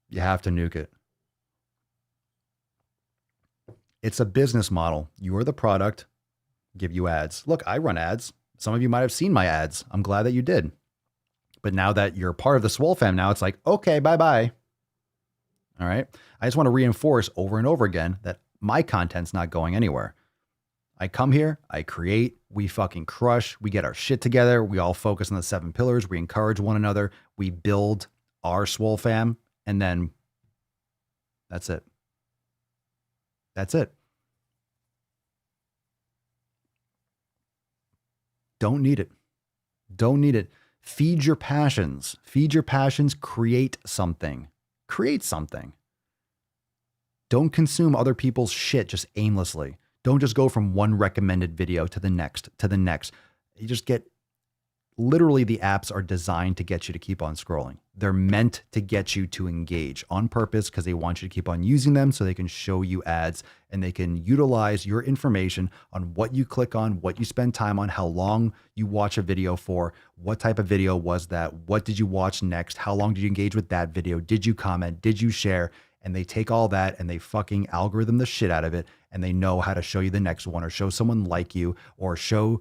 You have to nuke it. It's a business model. You are the product, give you ads. Look, I run ads. Some of you might have seen my ads. I'm glad that you did. But now that you're part of the Swole fam, now it's like, okay, bye-bye. All right. I just want to reinforce over and over again that my content's not going anywhere. I come here, I create, we fucking crush, we get our shit together. We all focus on the 7 pillars. We encourage one another. We build our Swole fam. And then that's it. That's it. Don't need it. Don't need it. Feed your passions. Feed your passions. Create something. Create something. Don't consume other people's shit just aimlessly. Don't just go from one recommended video to the next, to the next. You just get, literally the apps are designed to get you to keep on scrolling. They're meant to get you to engage on purpose because they want you to keep on using them so they can show you ads and they can utilize your information on what you click on, what you spend time on, how long you watch a video for, what type of video was that, what did you watch next, how long did you engage with that video, did you comment, did you share? And they take all that and they fucking algorithm the shit out of it and they know how to show you the next one or show someone like you or show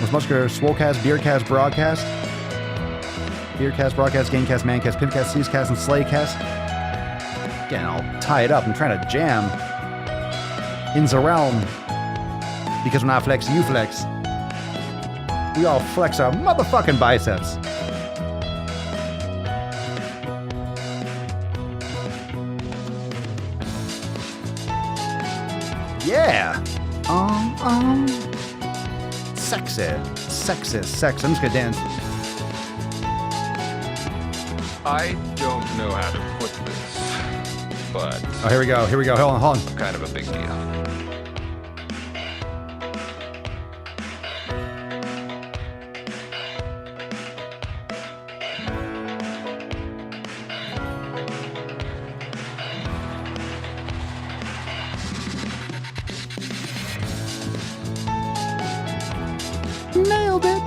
Most Muscular, Swolecast, Beercast, Broadcast. Beercast, Broadcast, Gamecast, Mancast, Pimpcast, Seizecast, and Slaycast. Again, I'll tie it up. I'm trying to jam in the realm. Because when I flex, you flex. We all flex our motherfucking biceps. Yeah. Sexy. Sex. I'm just gonna dance. I don't know how to put this, but Oh, here we go. Hold on. kind of a big deal. Nailed it.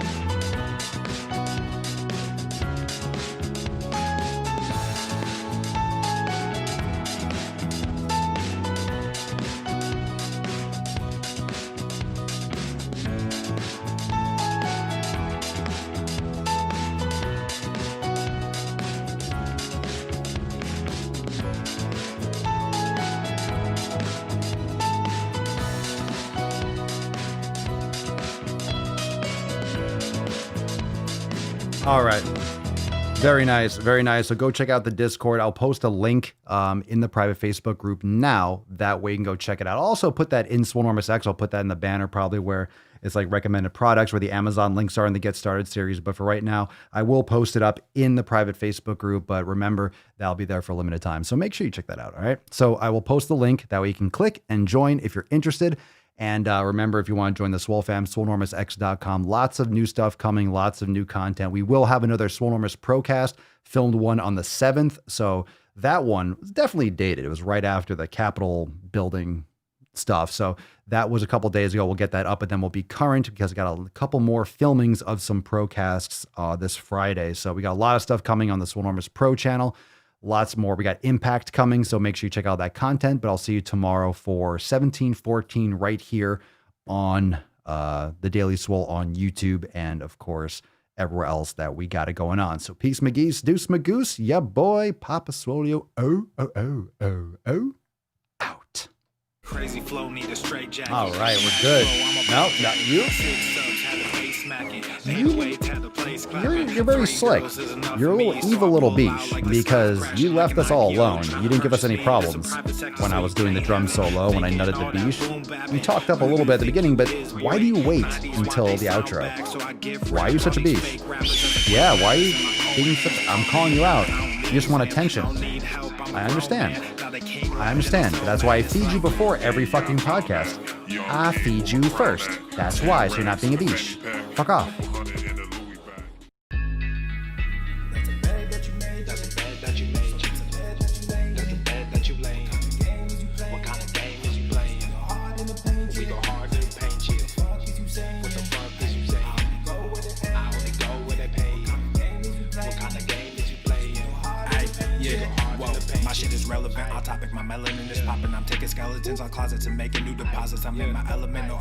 All right. Very nice. So go check out the Discord. I'll post a link in the private Facebook group now. That way you can go check it out. I'll also put that in Swolenormous X. I'll put that in the banner probably where it's like recommended products, where the Amazon links are in the Get Started series. But for right now, I will post it up in the private Facebook group. But remember, that'll be there for a limited time. So make sure you check that out. All right. So I will post the link. That way you can click and join if you're interested. And remember, if you want to join the Swole fam, Swolenormousx.com. Lots of new stuff coming, lots of new content. We will have another Swolenormous Procast, filmed one on the 7th. So that one was definitely dated. It was right after the Capitol building stuff. So that was a couple days ago. We'll get that up, but then we'll be current because I got a couple more filmings of some Procasts this Friday. So we got a lot of stuff coming on the Swolenormous Pro channel. Lots more. We got Impact coming, so make sure you check out that content. But I'll see you tomorrow for 1714 right here on the Daily Swole on YouTube, and of course everywhere else that we got it going on. So peace, McGeese, deuce, Magoose, yeah, boy, Papa Swolio, out. Crazy flow, need a straight jacket. All right, we're good. No, not you. You're very slick. You're a little evil little beach because you left us all alone. You didn't give us any problems when I was doing the drum solo, when I nutted the beach. You talked up a little bit at the beginning, but why do you wait until the outro? Why are you such a beach? Yeah, why are you being such... I'm calling you out. You just want attention. I understand. But that's why I feed you before every fucking podcast. I feed you first. That's why, so you're not being a beach. Fuck off. My shit is relevant, off topic, my melanin is popping. I'm taking skeletons on closets and making new deposits. I'm in my element.